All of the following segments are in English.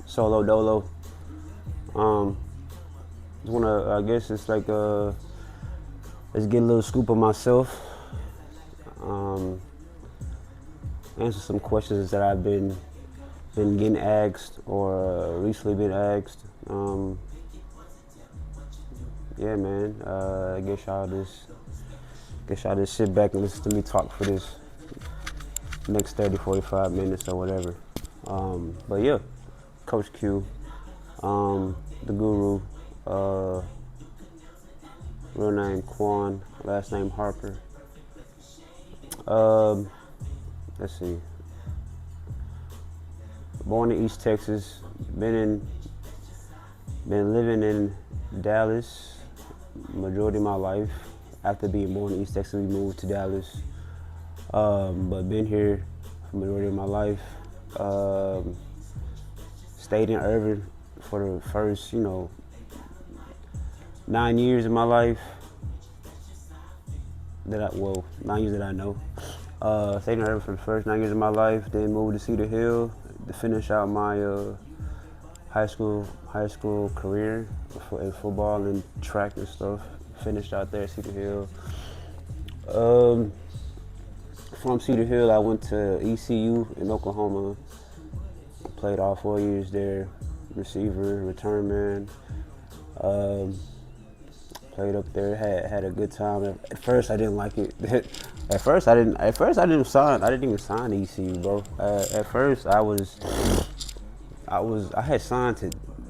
solo dolo. Just wanna, I guess it's like let's get a little scoop of myself. Um, Answer some questions that I've been getting asked or recently been asked. Yeah, man. Guess y'all just sit back and listen to me talk for this next 30, 45 minutes or whatever. But yeah, Coach Q, the guru, uh, real name Quan, last name Harper. Um, let's see. Born in East Texas, been living in Dallas majority of my life. After being born in East Texas, we moved to Dallas. But been here for majority of my life. Stayed in Irving for the first, 9 years of my life. 9 years that I know. Stayed in Irving for the first 9 years of my life. Then moved to Cedar Hill to finish out my high school career in football and track and stuff. Finished out there at Cedar Hill. From Cedar Hill, I went to ECU in Oklahoma. Played all 4 years there. Receiver, return man. Played up there. Had a good time. At first, I didn't like it. At first, I didn't sign. I didn't even sign to ECU, bro. At first, I had signed to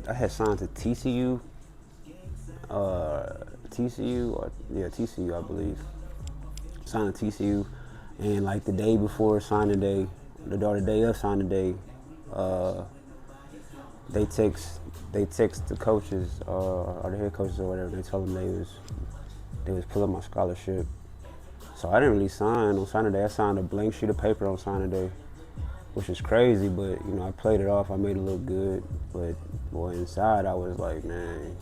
TCU. TCU, I believe. Signed to TCU, and like the day before signing day, the day of signing day, they text the coaches or the head coaches or whatever. They told them they was pulling my scholarship. So I didn't really sign on signing day. I signed a blank sheet of paper on signing day, which is crazy. But I played it off. I made it look good. But boy, inside I was like, man,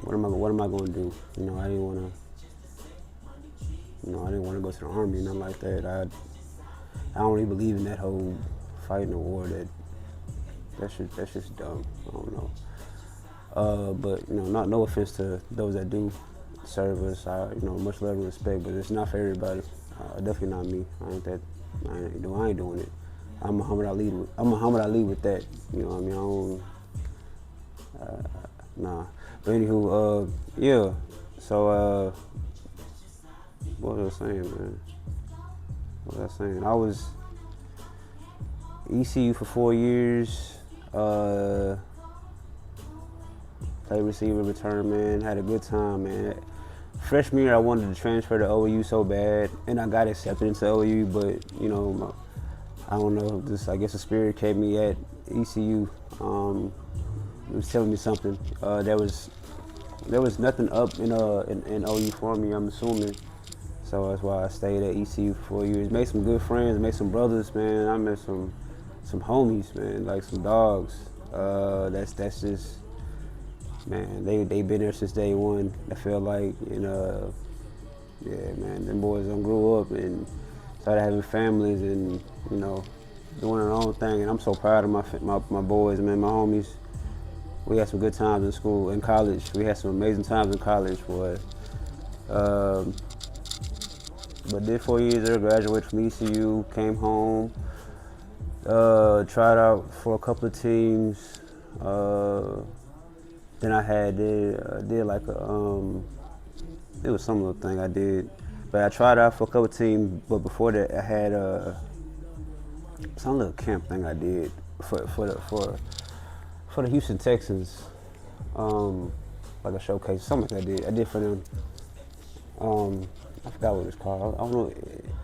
what am I going to do? I didn't want to go to the army, nothing like that. I don't really believe in that whole fighting a war. That's just dumb. I don't know. But no offense to those that do serve us. Much love and respect, but it's not for everybody. Definitely not me. I ain't doing it. I'm Muhammad Ali. I'm Muhammad Ali with that. You know what I mean? I don't. Nah. But anywho, yeah. So what was I saying, man? What was I saying? I was ECU for 4 years. Played receiver, return man. Had a good time, man. Freshman year, I wanted to transfer to OU so bad, and I got accepted into OU. But I don't know. I guess the spirit kept me at ECU. It was telling me something. There was nothing up in OU for me, I'm assuming. So that's why I stayed at ECU for 4 years. Made some good friends, made some brothers, man. I met some homies, man, like some dogs. That's just, man, they been there since day one. I feel like, yeah, man, them boys done grew up and started having families and, doing their own thing. And I'm so proud of my boys, man, my homies. We had some good times in school, in college. We had some amazing times in college, boy. But did 4 years there, graduated from ECU, came home, tried out for a couple of teams. Then I did like it was some little thing I did, but I tried out for a couple of teams. But before that, I had some little camp thing I did for the Houston Texans, like a showcase, something like I did for them. I forgot what it's called. I don't know,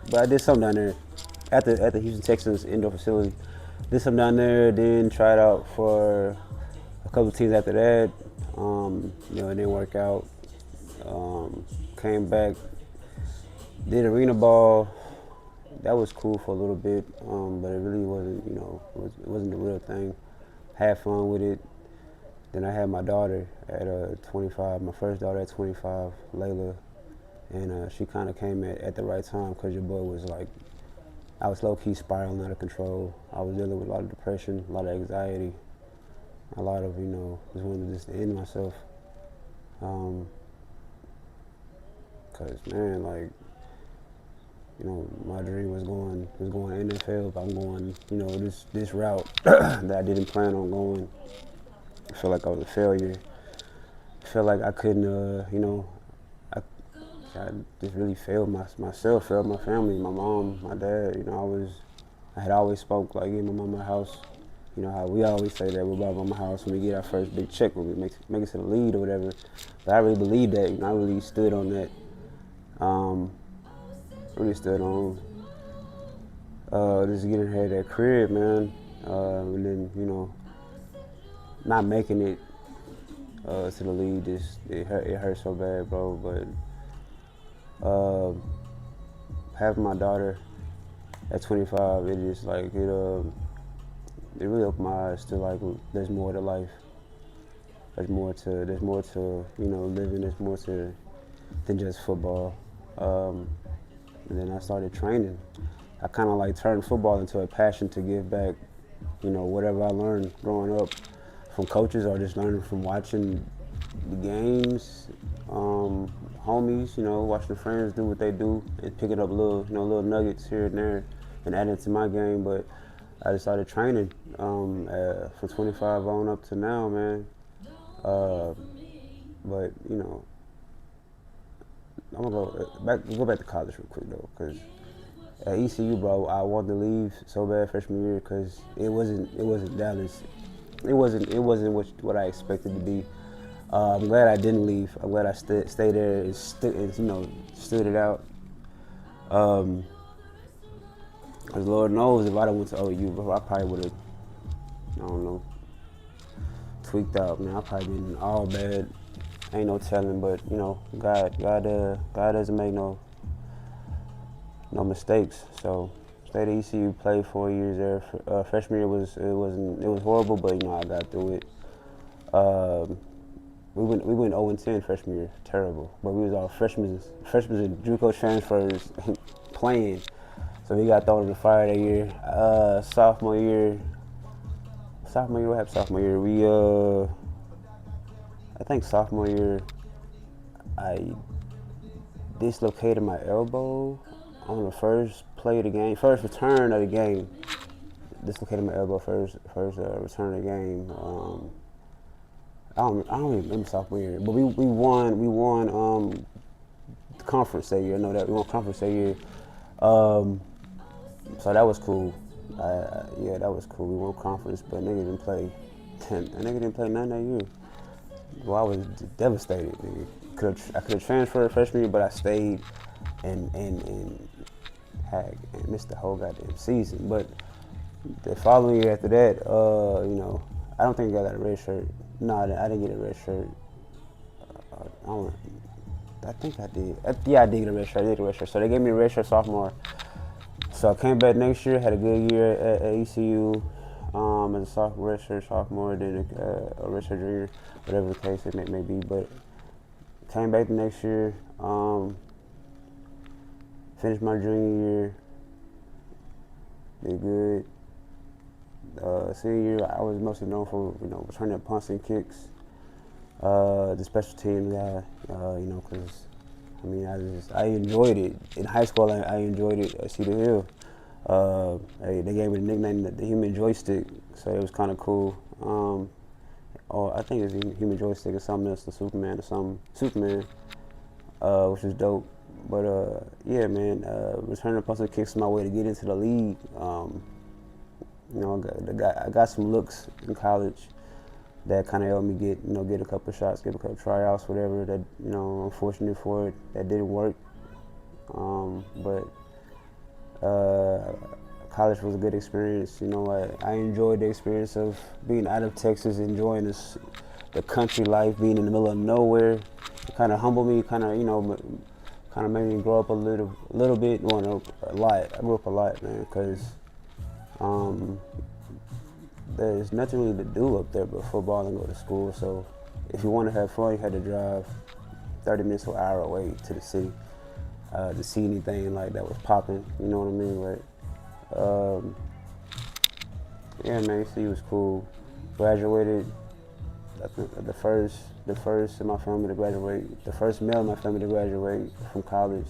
but I did something down there at the Houston Texans indoor facility. Did something down there, then tried out for a couple of teams after that. It didn't work out. Came back, did arena ball. That was cool for a little bit, but it really wasn't. It wasn't the real thing. Had fun with it. Then I had my daughter at 25. My first daughter at 25, Layla. And she kind of came at the right time because your boy was like, I was low-key spiraling out of control. I was dealing with a lot of depression, a lot of anxiety, a lot of, just wanting to just end myself. Cause man, like, my dream was going NFL, but I'm going, this route that I didn't plan on going. I felt like I was a failure. I felt like I couldn't, I, I just really failed myself, failed my family, my mom, my dad. I had always spoke like in my mama's house. You know how we always say that we're about mama's house when we get our first big check, when we make it to the lead or whatever. But I really believe that. I really stood on that. Really stood on just getting here that crib, man. And then not making it to the league, it hurt so bad, bro. But having my daughter at 25, it just like it really opened my eyes to like there's more to life. There's more to living. There's more to than just football. And then I started training. I kind of like turned football into a passion to give back. Whatever I learned growing up from coaches or just learning from watching the games, homies, watching friends do what they do and picking up little nuggets here and there and adding to my game. But I just started training from 25 on up to now, man. But I'm gonna go back to college real quick though, because at ECU, bro, I wanted to leave so bad freshman year because it wasn't Dallas. It wasn't what I expected to be. I'm glad I didn't leave. I'm glad I stayed there and stood it out. Cause Lord knows if I'd have went to OU, bro, I probably would have, I don't know, tweaked out, man. I probably been all bad. Ain't no telling, but God doesn't make no mistakes. So stayed at ECU, played 4 years there. Freshman year was horrible, but I got through it. We went 0-10 freshman year, terrible. But we was all freshmen and JUCO transfers playing. So we got thrown in the fire that year. Sophomore year, what happened sophomore year? I think sophomore year, I dislocated my elbow on the first play of the game, first return of the game. Dislocated my elbow first return of the game. I don't even remember sophomore year, but we won the conference that year. I know that we won conference that year. So that was cool. Yeah, that was cool. We won conference, but nigga didn't play. Nigga didn't play none that year. Well, I was devastated. I could have transferred freshman year, but I stayed and missed the whole goddamn season. But the following year after that, I don't think I got a red shirt. No, I didn't get a red shirt. I think I did. Yeah, I did get a red shirt. So they gave me a red shirt sophomore. So I came back next year, had a good year at ECU as a red shirt sophomore, then a red shirt junior, whatever the case it may be. But came back the next year, finished my junior year, did good. Senior year, I was mostly known for returning punts and kicks. The special team guy, because I enjoyed it in high school. I enjoyed it at Cedar Hill. They gave me the nickname the Human Joystick, so it was kind of cool. Or I think it's Human Joystick or something else, the Superman or something. Superman, which is dope. But yeah, man, returning punts and kicks my way to get into the league. I got some looks in college that kind of helped me get a couple of shots, get a couple of tryouts, whatever. That unfortunately for it, that didn't work. But college was a good experience. I enjoyed the experience of being out of Texas, enjoying the country life, being in the middle of nowhere. It kind of humbled me, kind of made me grow up a little bit. Well, no, a lot. I grew up a lot, man, because there's nothing really to do up there but football and go to school. So if you want to have fun, you had to drive 30 minutes to an hour away to the city to see anything like that was popping. You know what I mean, right? Um, yeah, man, he was cool. Graduated. I think the first in my family to graduate, the first male in my family to graduate from college.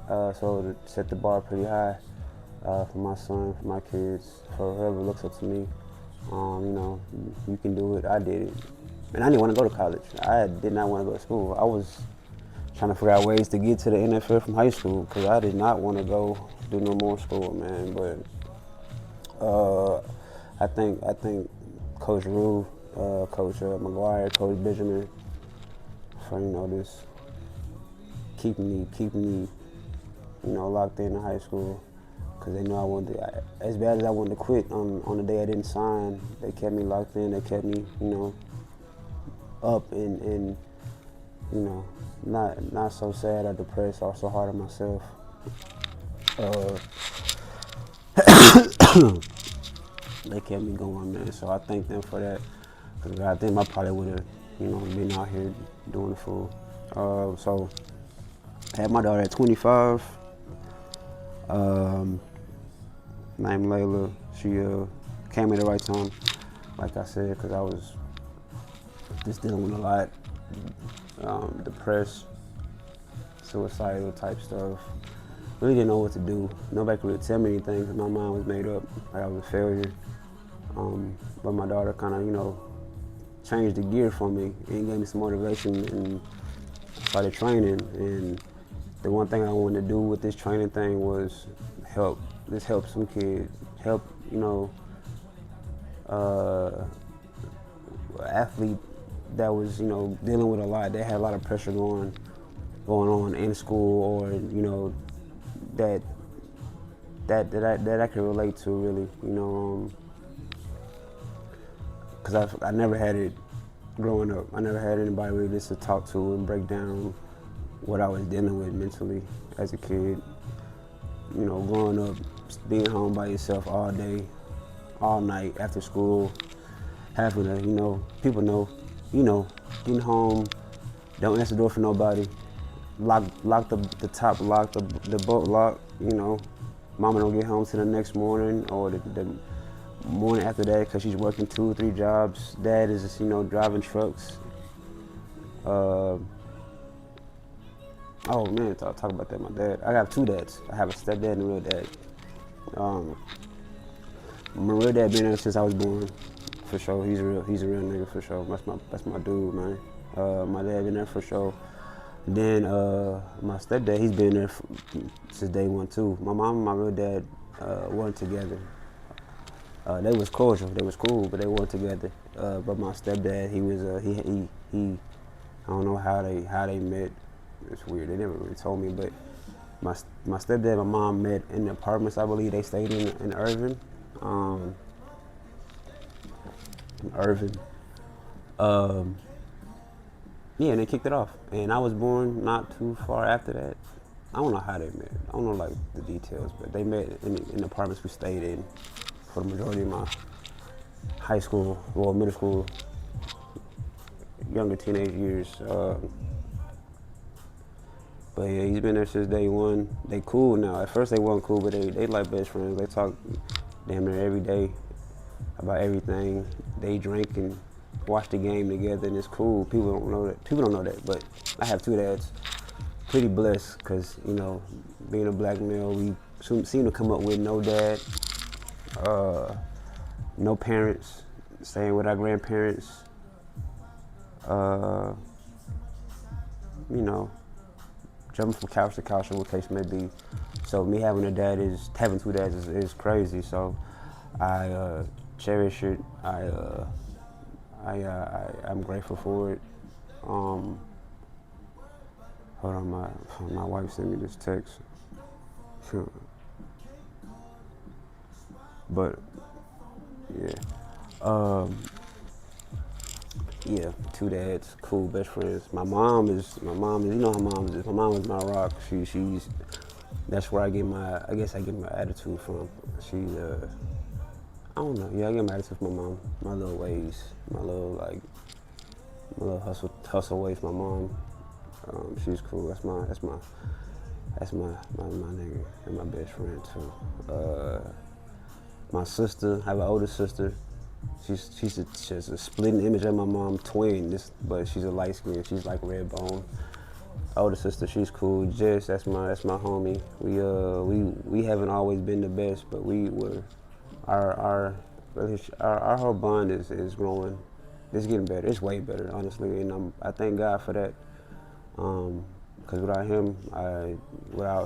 So to set the bar pretty high for my son, for my kids, for whoever looks up to me. You can do it. I did it. And I didn't want to go to college. I did not want to go to school. I was trying to figure out ways to get to the NFL from high school because I did not want to go do no more school, man. But I think Coach Rue, Coach McGuire, Coach Benjamin, for this keeping me, locked in high school, because they know I wanted to, as bad as I wanted to quit on the day I didn't sign. They kept me locked in. They kept me, up and not so sad or depressed or so hard on myself. They kept me going, man. So I thank them for that. Because I think I probably would have, been out here doing the fool. So I had my daughter at 25. Named Layla. She came at the right time, like I said, because I was just dealing with a lot, depressed, suicidal type stuff. Really didn't know what to do. Nobody could really tell me anything because my mind was made up. Like I was a failure. But my daughter kind of, changed the gear for me and gave me some motivation and started training. And the one thing I wanted to do with this training thing was help some kids, help, athlete that was, dealing with a lot. They had a lot of pressure going on in school, or that I could relate to, really, because I never had it growing up. I never had anybody really just to talk to and break down what I was dealing with mentally as a kid. Growing up, being home by yourself all day, all night after school, having to, people know, getting home, don't answer the door for nobody, lock the top lock, the bolt lock, mama don't get home till the next morning or the morning after that because she's working 2 or 3 jobs. Dad is just, driving trucks. Oh man, talk about that. My dad. I have 2 dads. I have a stepdad and a real dad. My real dad been there since I was born, for sure. He's a real nigga for sure. That's my dude, man. My dad been there for sure. Then my stepdad, he's been there since day one too. My mom and my real dad weren't together. They was cordial, they was cool, but they weren't together. But my stepdad, he was he I don't know how they met. It's weird. They never really told me, but my stepdad and my mom met in the apartments. I believe they stayed in Irving. Yeah, and they kicked it off. And I was born not too far after that. I don't know how they met. I don't know like the details, but they met in the apartments we stayed in for the majority of my high school, well, middle school, younger teenage years. But yeah, he's been there since day one. They cool now. At first they weren't cool, but they like best friends. They talk damn near every day about everything. They drink and watch the game together, and it's cool. People don't know that, but I have 2 dads. Pretty blessed, because being a black male, we seem to come up with no dad, no parents, staying with our grandparents. Jumping from couch to couch, or what case may be. So me having 2 dads is crazy. So I cherish it. I'm grateful for it. Hold on, my wife sent me this text. But yeah, 2 dads, cool, best friends. My mom is, you know how mom is. My mom is my rock. She's that's where I get my attitude from. She's I don't know. Yeah, I get my attitude from my mom. My little ways, my little hustle ways. My mom, she's cool. That's my That's my nigga and my best friend too. My sister, I have an older sister. She's a splitting image of my mom, twin. But she's a light skin. She's like red bone. Older sister, she's cool. Jess, that's my homie. We haven't always been the best, but we were our whole bond is growing. It's getting better. It's way better, honestly, and I thank God for that. Because without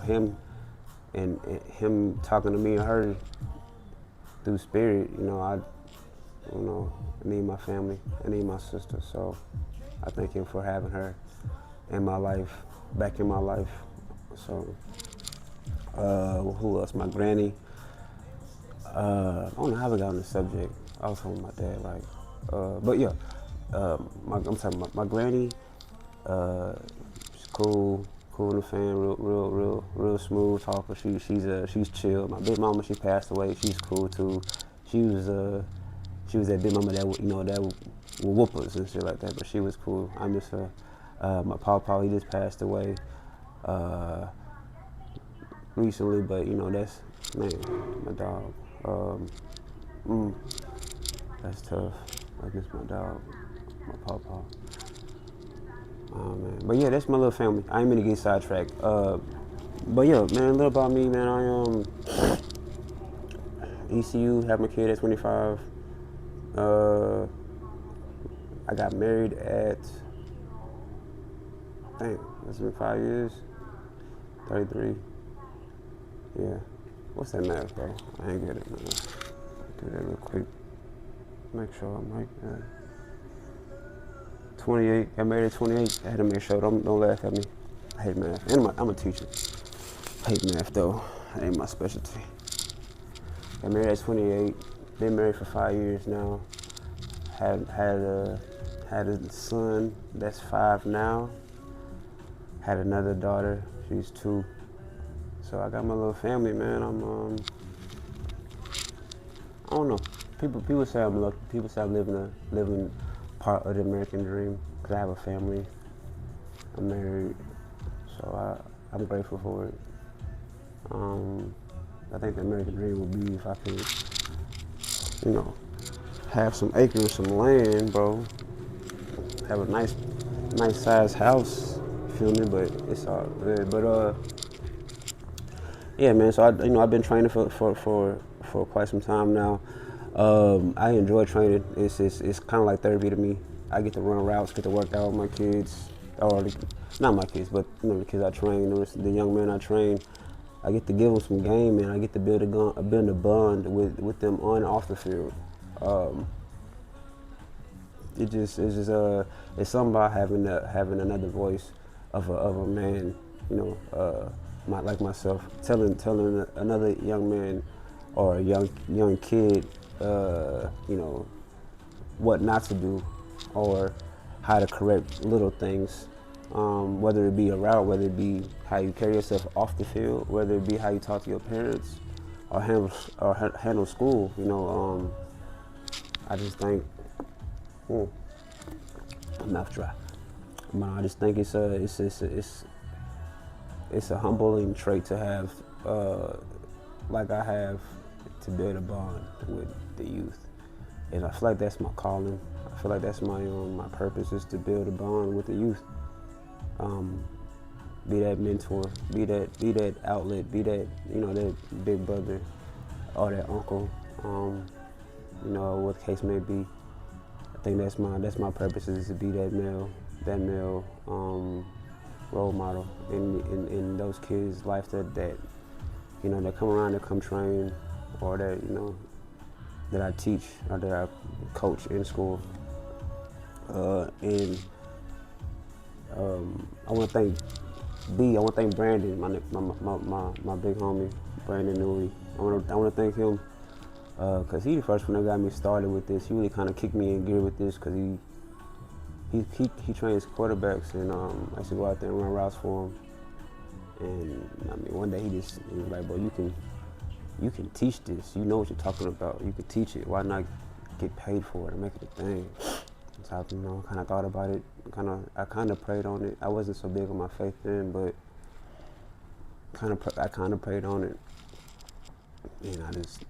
him, and him talking to me and her through spirit, I need my family. I need my sister. So I thank him for having her in my life, back in my life. So who else? My granny. I don't know how we got on the subject. I was talking about that, but yeah, I'm talking about my granny. She's cool in the fan, real smooth talker. She's chill. My big mama, she passed away. She's cool too. She was she was that big mama that would whoop us and shit like that. But she was cool. I miss her. My papa, he just passed away recently, but that's man, my dog. That's tough. I miss my dog, my papa. Oh man, but yeah, that's my little family. I ain't mean to get sidetracked. But yeah, man, a little about me, man. ECU, have my kid at 25. I got married at, dang, it's been 5 years. 33. Yeah. What's that math, bro? I ain't good at math. Do that real quick. Make sure I'm right. 28. Got married at 28. I had to make sure. Don't laugh at me. I hate math. And I'm a teacher. I hate math though. That ain't my specialty. Got married at 28. Been married for 5 years now. Had a son that's 5 now. Had another daughter. She's 2. So I got my little family, man. I don't know. People say I'm lucky. People say I'm living part of the American dream because I have a family. I'm married, so I'm grateful for it. I think the American dream would be if I could, have some acres, some land, bro. Have a nice sized house. Feel me? But it's all good. But yeah, man. So I've been training for quite some time now. I enjoy training. It's kind of like therapy to me. I get to run routes, get to work out with my kids, not my kids, but the kids I train, the young men I train. I get to give them some game, and I get to build a bond with them on and off the field. It's something about having another voice of a man, like myself, telling another young man or a young kid, what not to do, or how to correct little things, whether it be a route, whether it be how you carry yourself off the field, whether it be how you talk to your parents, or handle school. I just think, mouth dry. But I just think it's a humbling trait to have, like I have, to build a bond with the youth, and I feel like that's my calling. I feel like that's my purpose is to build a bond with the youth. Be that mentor, be that outlet, be that that big brother or that uncle, what the case may be. I think that's my purpose is to be that male role model in those kids' life that that come around, that come train, or that I teach or that I coach in school. And I want to thank Brandon, my big homie, Brandon Newey. I want to thank him because he the first one that got me started with this. He really kind of kicked me in gear with this because he trains quarterbacks, and I used to go out there and run routes for him. And one day he was like, "Bro, you can teach this. You know what you're talking about. You can teach it. Why not get paid for it and make it a thing?" So I, kind of thought about it. I kind of prayed on it. I wasn't so big on my faith then, but I kind of prayed on it, and I just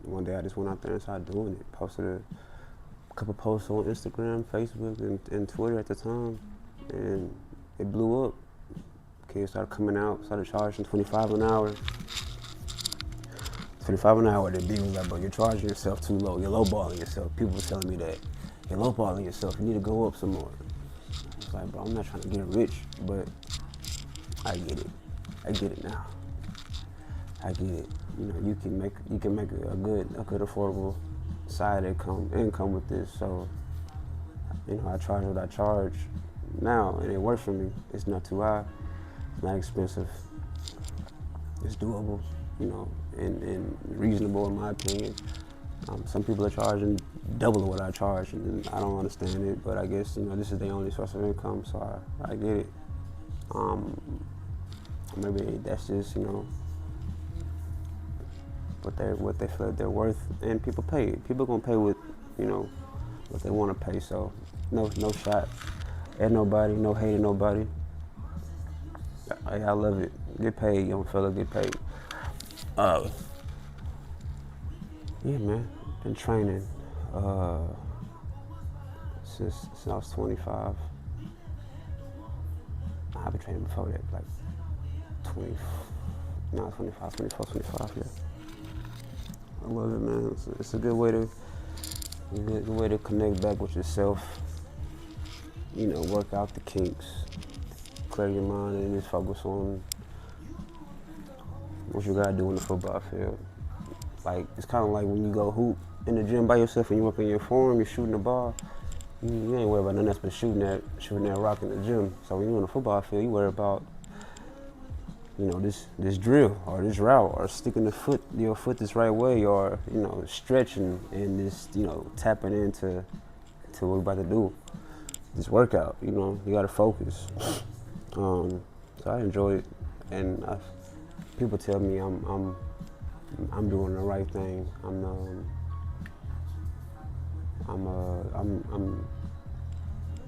one day I just went out there and started doing it. Posted a couple posts on Instagram, Facebook, and Twitter at the time, and it blew up. Kids started coming out, started charging $25 an hour. $25 an hour. The B was like, bro, you're charging yourself too low. You're lowballing yourself. People were telling me that you're lowballing yourself. You need to go up some more. I was like, bro, I'm not trying to get rich, but I get it. I get it now. I get it. You know, you can make a good affordable side income with this. So, you know, I charge what I charge now, and it works for me. It's not too high. It's not expensive. It's doable. You know, and reasonable in my opinion. Some people are charging double of what I charge, and I don't understand it. But I guess, you know, this is their only source of income, so I get it. Maybe that's just, you know, what they feel like they're worth, and people pay it. People gonna pay with, you know, what they want to pay. So no shot at nobody, no hate at nobody. I love it. Get paid, young fella. Get paid. Yeah, man. Been training since I was 25. I've been training before that, like 25, 24, 25, yeah. I love it, man. It's a good way to connect back with yourself. You know, work out the kinks, clear your mind, and just focus on what you gotta do in the football field. Like, it's kind of like when you go hoop in the gym by yourself and you work in your form, you're shooting the ball. You ain't worried about nothing else but shooting that rock in the gym. So when you're on the football field, you worry about, you know, this drill or this route or sticking your foot this right way, or, you know, stretching and just, you know, tapping into what we're about to do. This workout, you know, you gotta focus. So I enjoy it, and people tell me I'm doing the right thing.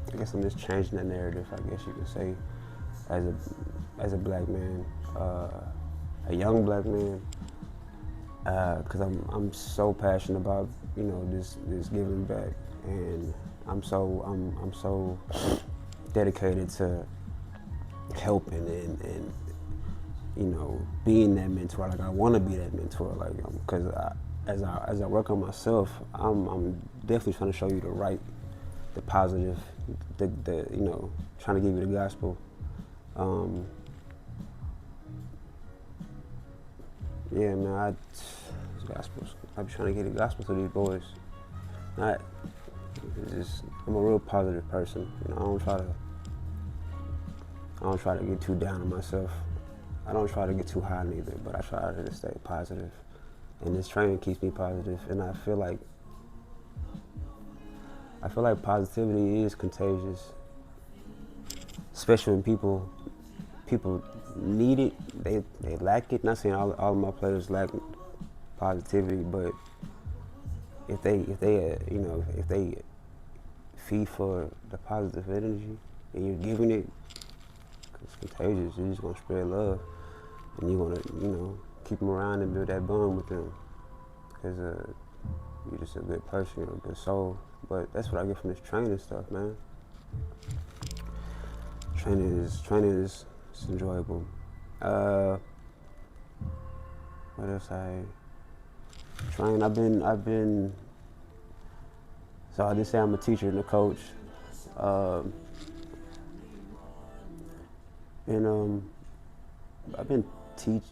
I guess I'm just changing the narrative, I guess you could say, as a black man, a young black man, because I'm so passionate about, you know, this giving back, and I'm so dedicated to helping and you know, being that mentor. Like, I want to be that mentor, like, because as I work on myself, I'm definitely trying to show you the positive, the you know, trying to give you the gospel. Yeah, man, I'm trying to get the gospel to these boys. I'm a real positive person. You know, I don't try to get too down on myself. I don't try to get too high neither, but I try to stay positive. And this training keeps me positive, and I feel like positivity is contagious, especially when people need it. They lack it. Not saying all of my players lack positivity, but if they feed for the positive energy and you're giving it, it's contagious. You're just gonna spread love, and you're gonna, you know, keep them around and build that bond with them, because you're just a good person, you're a good soul. But that's what I get from this training stuff, man. Training is it's enjoyable. What else I've been. So I just say I'm a teacher and a coach. And I've been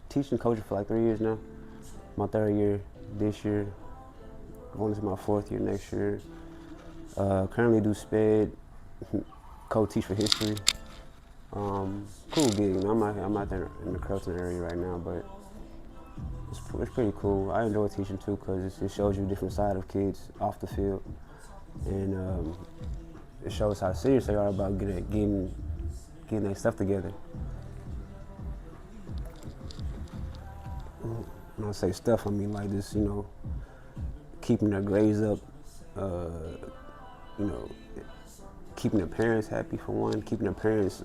teaching, coaching for like 3 years now. My 3rd year this year. Going into my 4th year next year. Currently do SPED, co-teach for history. Cool gig. I'm out there in the Carrollton area right now, but it's pretty cool. I enjoy teaching too, because it shows you a different side of kids off the field, and it shows how serious they are about getting their stuff together. When I say stuff, I mean like this, you know, keeping their grades up, you know, keeping their parents happy for one, keeping their parents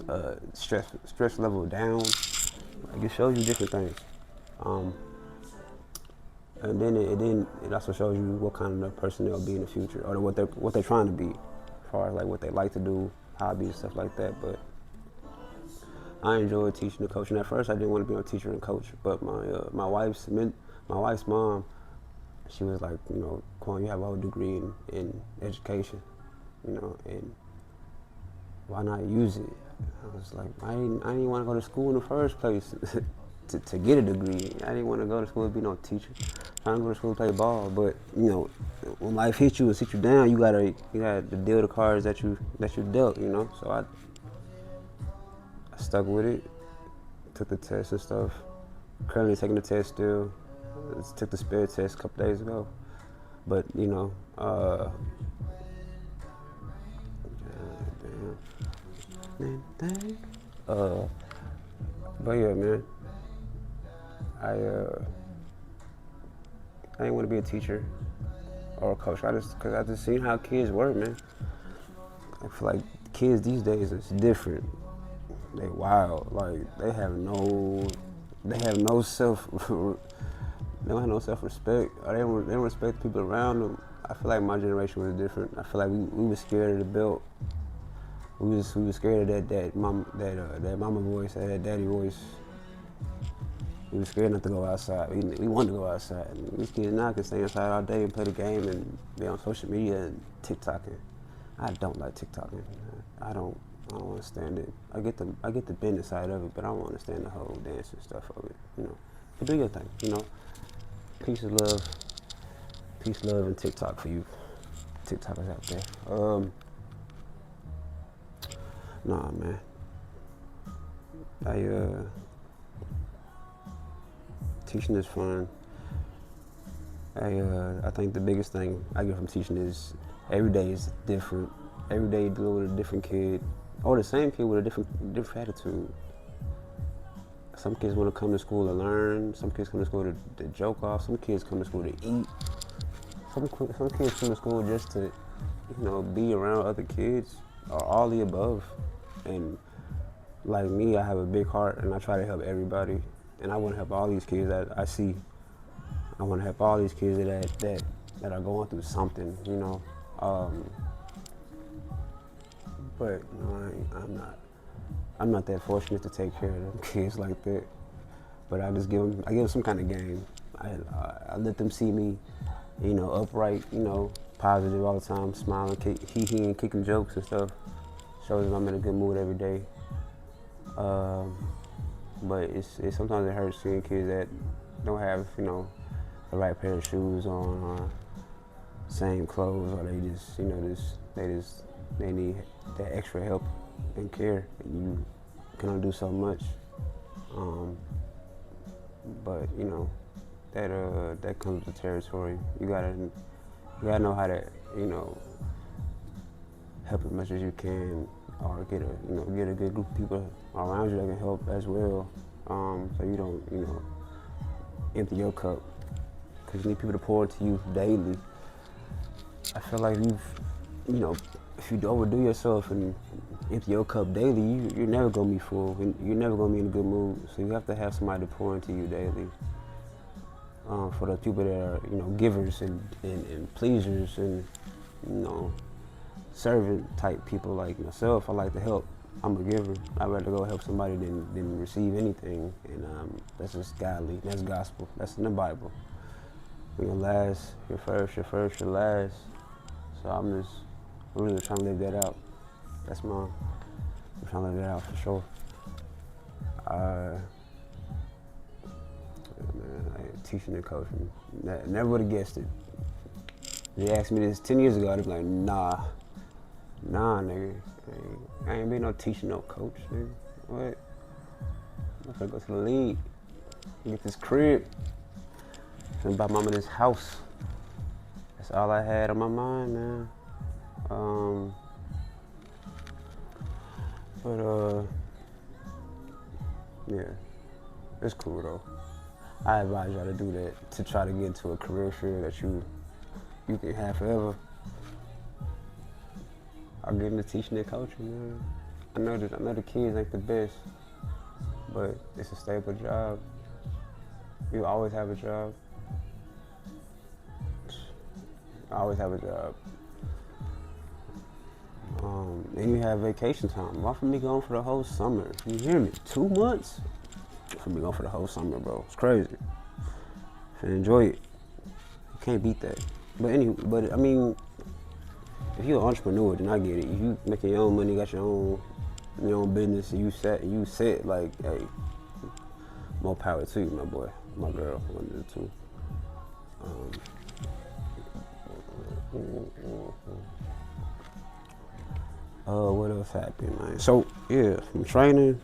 stress level down, Like it shows you different things. Um, and then it also shows you what kind of person they'll be in the future, or what they're trying to be, as far as like what they like to do, hobbies, stuff like that. But I enjoyed teaching and coaching. At first, I didn't want to be a teacher and coach, but my wife's mom, she was like, you know, Quan, you have a whole degree in education, you know, and why not use it? I was like, I didn't want to go to school in the first place to get a degree. I didn't want to go to school to be no teacher. Trying to go to school to play ball, but you know, when life hits you and sit you down, you gotta deal the cards that you dealt. You know, so I stuck with it, took the test and stuff. Currently taking the test still. Just took the spirit test a couple days ago, but you know, but yeah, man, I didn't want to be a teacher or a coach. Cause I just seen how kids work, man. I feel like kids these days is different. They wild. Like they have no self. They don't have no self-respect. Or they don't respect the people around them. I feel like my generation was different. I feel like we were scared of the belt. We was scared of that mama voice, that daddy voice. We were scared not to go outside. We wanted to go outside. And these kids now can stay inside all day and play the game and be on social media and TikToking. I don't like TikToking. I don't understand it. I get the business side of it, but I don't understand the whole dance and stuff of it. You know, but do your thing. You know, peace, love, and TikTok for you TikTokers out there. Nah, man. Teaching is fun. I think the biggest thing I get from teaching is every day is different. Every day you deal with a different kid, or the same kid with a different attitude. Some kids want to come to school to learn. Some kids come to school to joke off. Some kids come to school to eat. Some kids come to school just to, you know, be around other kids, or all the above. And like me, I have a big heart, and I try to help everybody. And I want to help all these kids that I see. I want to help all these kids that are going through something, you know. But you know, I'm not that fortunate to take care of them kids like that. But I just give them some kind of game. I let them see me, you know, upright, you know, positive all the time, smiling, and kicking jokes and stuff. Shows them I'm in a good mood every day. But it's sometimes it hurts seeing kids that don't have, you know, the right pair of shoes on, or same clothes, or they just, you know, they need that extra help and care. You can only do so much. But you know, that comes with the territory. You gotta know how to, you know, help as much as you can, or get a good group of people around you that can help as well. So you don't, you know, empty your cup, because you need people to pour into you daily. I feel like you know, if you overdo yourself and empty your cup daily, you're never gonna be full, and you're never gonna be in a good mood. So you have to have somebody to pour into you daily. For the people that are, you know, givers and pleasers and, you know, servant type people like myself, I like to help. I'm a giver. I'd rather go help somebody than receive anything. And that's just godly. That's gospel. That's in the Bible. When you're last, you're first, you're last. So I'm really trying to live that out. I'm trying to live that out for sure. Man, teaching and coaching. Never would have guessed it. They asked me this 10 years ago, I'd be like, nah, nigga. I ain't been no teacher, no coach, nigga. What? I'm gonna go to the league, get this crib, and buy mama this house. That's all I had on my mind, man. Yeah, it's cool though. I advise y'all to do that, to try to get into a career field that you can have forever. I'll get into teaching and coaching, man. I know the kids ain't the best, but it's a stable job. You always have a job. I always have a job. And you have vacation time. Why for me going for the whole summer? You hear me? 2 months? For me going for the whole summer, bro. It's crazy. And enjoy it. You can't beat that. But I mean, if you're an entrepreneur, then I get it. If you making your own money, got your own business, and you set like, hey, more power to you, my boy, my girl, one of the two. What else happened, man? So yeah, from training,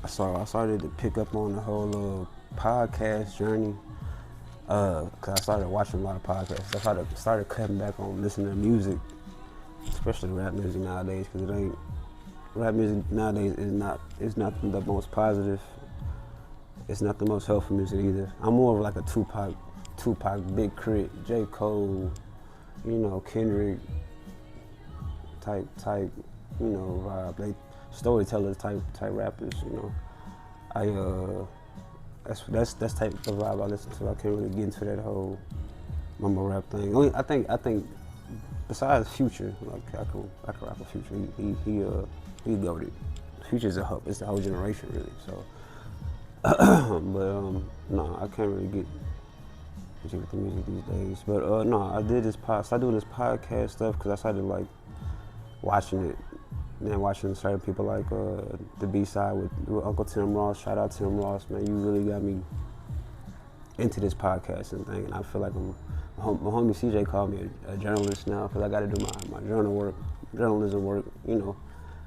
I started to pick up on the whole podcast journey. Cause I started watching a lot of podcasts. I started cutting back on listening to music, especially rap music nowadays, because rap music nowadays is not the most positive. It's not the most helpful music either. I'm more of like a Tupac, Big Crit, J. Cole, Kendrick type, vibe. They storytellers type rappers, That's type of vibe I listen to. I can't really get into that whole mumble rap thing. I think besides Future, like I could rock with Future. He goated. Future's it's the whole generation really. So, but no, I can't really get with the music these days. But no, I started doing this podcast stuff because I started like watching it. Man, watching certain people like the B-side with Uncle Tim Ross. Shout out Tim Ross, man. You really got me into this podcasting thing, and I feel like my homie CJ called me a journalist now because I got to do my journalism work,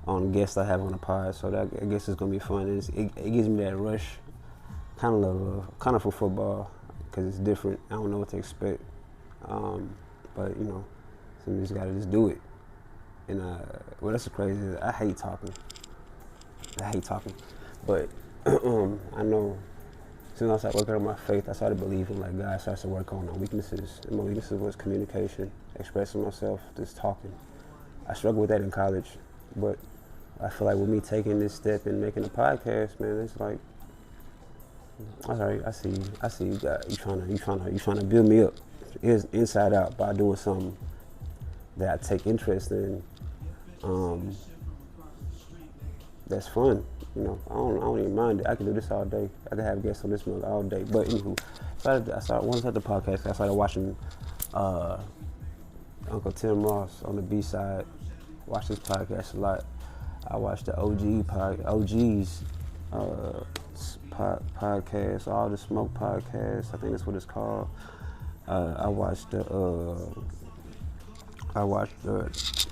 on guests I have on the pod. So that I guess it's gonna be fun. It gives me that rush, kind of for football, because it's different. I don't know what to expect, but so you just gotta just do it. And that's crazy. I hate talking, but I know as soon as I started working on my faith, I started believing like God starts to work on my weaknesses. And my weaknesses was communication, expressing myself, just talking. I struggled with that in college, but I feel like with me taking this step and making a podcast, man, it's like, all right, I see you, God. You trying to build me up, inside out, by doing something that I take interest in. That's fun, I don't even mind it. I can do this all day. I can have guests on this mug all day. But anywho, once I started the podcast, I started watching Uncle Tim Ross on the B-side. Watch this podcast a lot. I watched the OGs podcast, All the Smoke podcast. I think that's what it's called. I watched the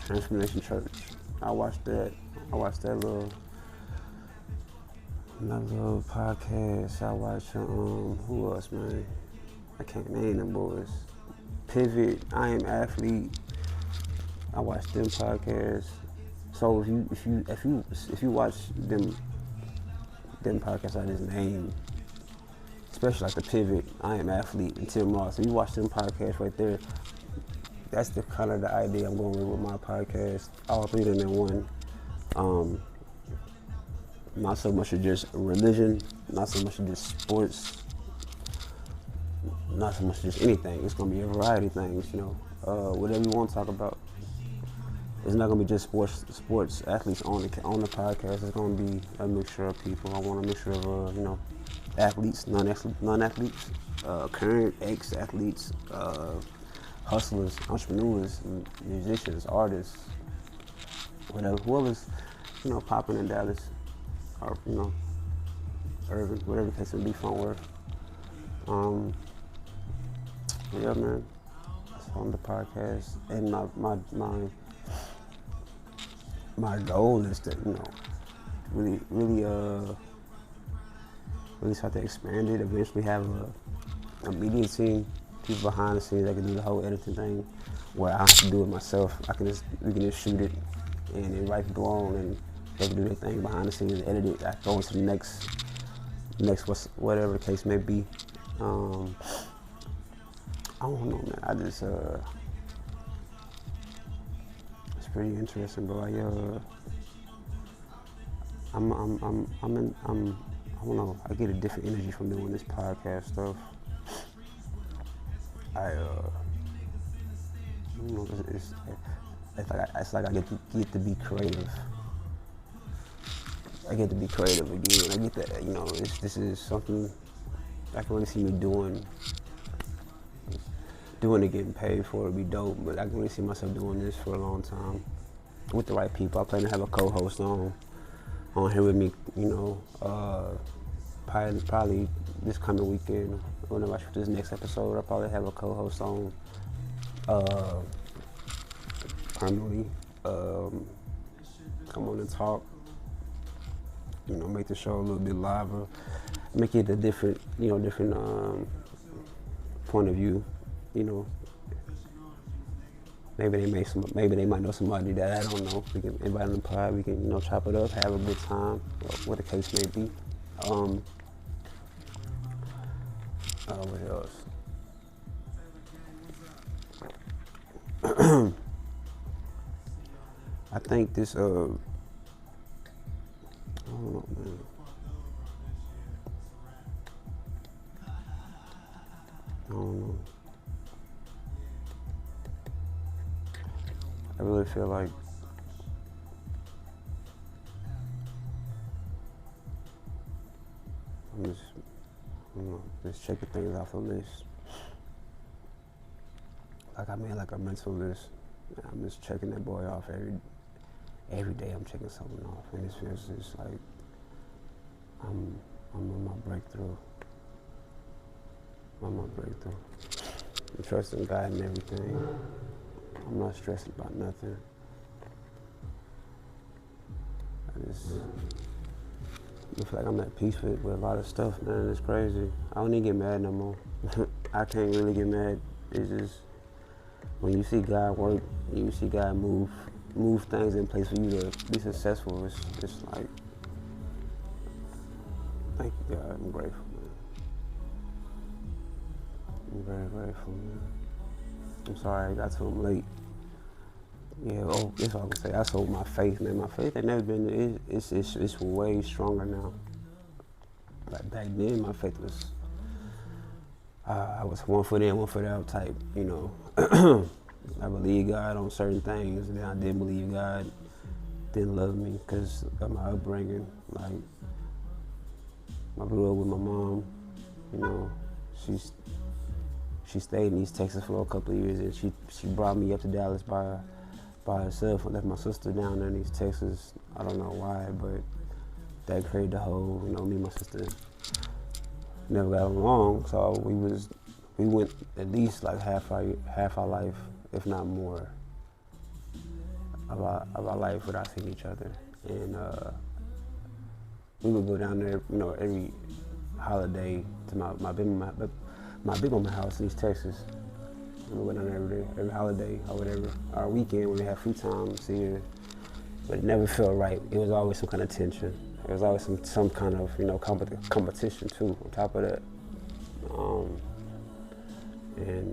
Transformation Church. I watched that little podcast. I watched who else, man? I can't name them boys. Pivot, I Am Athlete. I watched them podcasts. So if you watch them podcasts I just named, especially like the Pivot, I Am Athlete, and Tim Ross, if you watch them podcasts right there, that's the kind of the idea I'm going with my podcast. All three of them in one. Not so much of just religion, not so much of just sports, not so much of just anything. It's gonna be a variety of things, whatever you want to talk about. It's not gonna be just sports athletes on the podcast. It's gonna be a mixture of people. I want a mixture of athletes, non-athletes, current ex-athletes, hustlers, entrepreneurs, musicians, artists, whoever's popping in Dallas, or urban, whatever the case may be, Fort Worth. Yeah, man, that's on the podcast, and my goal is to really start to expand it. Eventually have a media team, people behind the scenes that can do the whole editing thing, where I have to do it myself. We can just shoot it, and invite people on, and they can do their thing behind the scenes, edit it. I go into the next whatever the case may be. I don't know, man. I just it's pretty interesting, bro. I don't know. I get a different energy from doing this podcast stuff. I don't know. It's like I get to be creative. I get to be creative again. I get that, this is something I can really see me doing it, getting paid for it would be dope, but I can really see myself doing this for a long time with the right people. I plan to have a co-host on here with me, probably this coming weekend. Whenever I shoot this next episode, I'll probably have a co-host on permanently. Come on and talk. Make the show a little bit liver, make it a different point of view. Maybe they might know somebody that I don't know. We can invite them to pod. We can chop it up, have a good time, what the case may be. What else? I think this I don't know, man. I don't know. I really feel like I'm just checking things off the list. Like I made like a mental list. I'm just checking that boy off every day. I'm checking something off, and it feels just like I'm on my breakthrough. I'm trusting God in everything. I'm not stressing about nothing. I feel like I'm at peace with a lot of stuff, man. It's crazy. I don't even get mad no more. I can't really get mad. It's just when you see God work, you see God move things in place for you to be successful. It's like, thank you, God. I'm grateful, man. I'm very grateful, man. I'm sorry I got to him late. Yeah, that's all I can say. I sold my faith, man. My faith had never been, it's way stronger now. Like back then, my faith was, I was 1 foot in, 1 foot out type, I believed God on certain things, and then I didn't believe God didn't love me because of my upbringing. Like, I grew up with my mom, she stayed in East Texas for a couple of years, and she brought me up to Dallas by herself. I left my sister down there in East Texas. I don't know why, but that created the whole, me and my sister never got along. So we went at least like half our life, if not more, of our life without seeing each other. And we would go down there, every holiday to my big mama house in East Texas. We went down there every holiday or whatever, our weekend when we had free time, see her. But it never felt right. It was always some kind of tension. There was always some kind of competition too. On top of that, and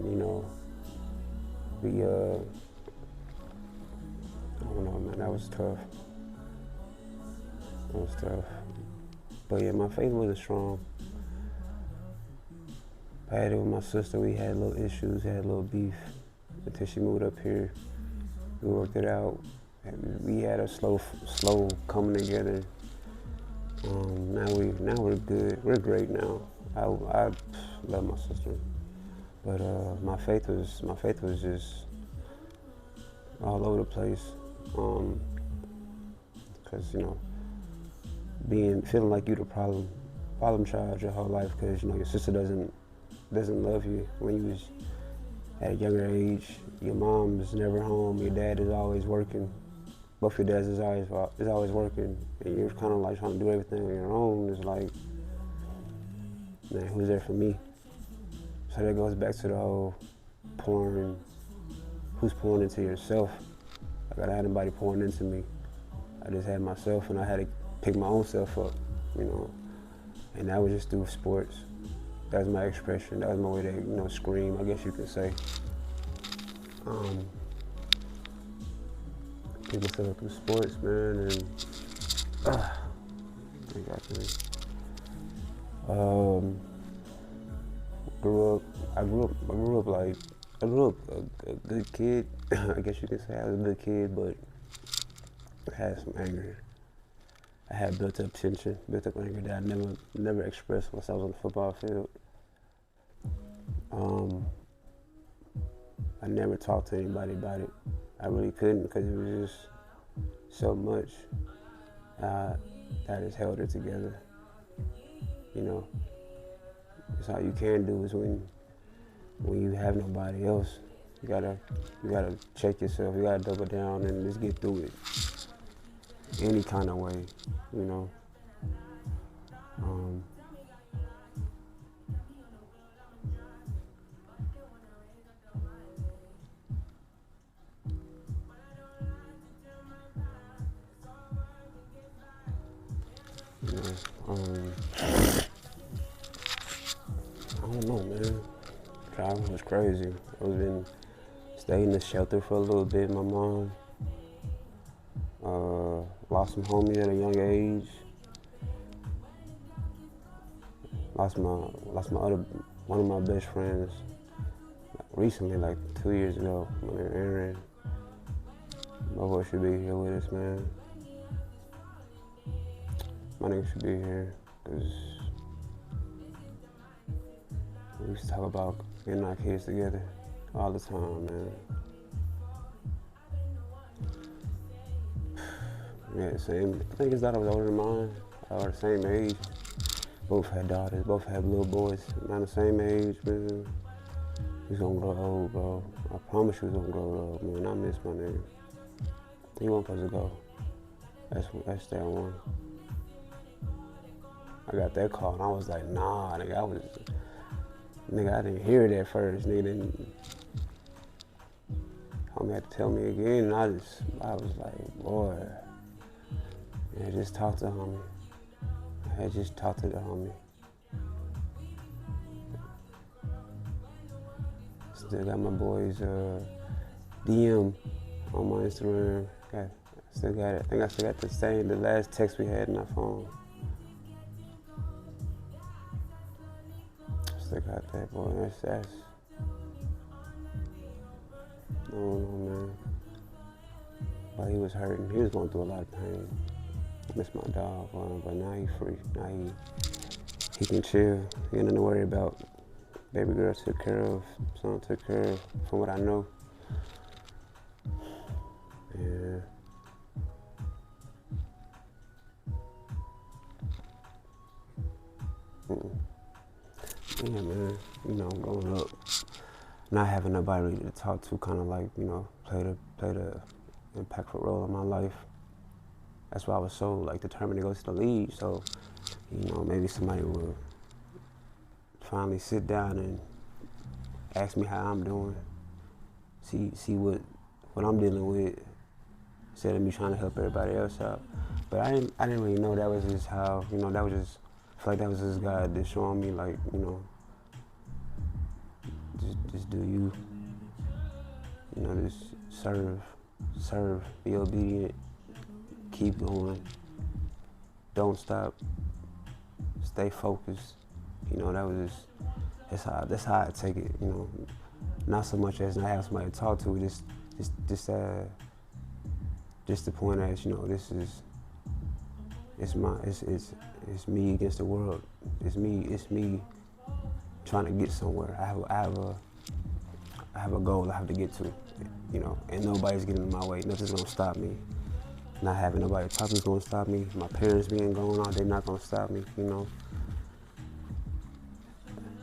we I don't know, man. That was tough. But yeah, my faith wasn't strong. I had it with my sister. We had little issues, had a little beef until she moved up here. We worked it out. We had a slow coming together. Now we're good. We're great now. I love my sister, but my faith was just all over the place. Cause feeling like you're the problem child your whole life, cause your sister doesn't love you when you was at a younger age. Your mom is never home. Your dad is always working. Both your dads is always working, and you're kind of like trying to do everything on your own. It's like, man, who's there for me? So that goes back to the whole pouring. Who's pouring into yourself? Like, I didn't have anybody pouring into me. I just had myself, and I had to pick my own self up, And that was just through sports. That was my expression. That was my way to, scream, I guess you could say. Pick myself up through sports, man, and exactly. Um, grew up. I grew up a good kid. I guess you could say I was a good kid, but I had some anger. I had built up tension, built up anger that I never expressed once I was on the football field. Um, I never talked to anybody about it. I really couldn't because it was just so much that has held it together. You know, it's all you can do is when you have nobody else, you gotta check yourself. You gotta double down and just get through it any kind of way. You know. Um, you know I don't know, man. Traveling was crazy. Stayed in the shelter for a little bit. My mom lost some homies at a young age. Lost my other one of my best friends recently, like 2 years ago. My name Aaron. My boy should be here with us, man. My nigga should be here because we used to talk about getting our kids together all the time, man. Yeah, same. I think his daughter was older than mine. Or the same age. Both had daughters. Both had little boys. Around the same age, man. He's gonna grow old, bro. I promise you he's gonna grow old, man. I miss my nigga. He wasn't supposed to go. That's that one. I got that call and I was like, nah, nigga. I didn't hear it at first. Nigga didn't. Homie had to tell me again, and I was like, boy. Yeah, just talk to homie. I had just talked to the homie. Still got my boys DM on my Instagram. Still got it. I think I still got the last text we had in our phone. Still got that, boy. That's no, man. But he was hurting. He was going through a lot of pain. I miss my dog, but now he free. Now he can chill. He ain't nothing to worry about. Baby girl took care of. Son took care of. From what I know. Yeah. Yeah, man. You know, growing up, not having nobody really to talk to, kind of like, you know, played a impactful role in my life. That's why I was so like determined to go to the league. So, you know, maybe somebody would finally sit down and ask me how I'm doing, see what I'm dealing with, instead of me trying to help everybody else out. But I didn't really know that was just how, you know, that was just, I feel like that was just God just showing me, like, you know, just do you, you know, just serve, be obedient, keep going, don't stop, stay focused. You know, that was just, that's how I take it, you know. Not so much as not have somebody to talk to, just the point as, you know, this is, it's me against the world. It's me trying to get somewhere. I have a goal I have to get to, you know, and nobody's getting in my way. Nothing's gonna stop me. Not having nobody to talk to is gonna stop me. My parents being gone on, they're not gonna stop me, you know.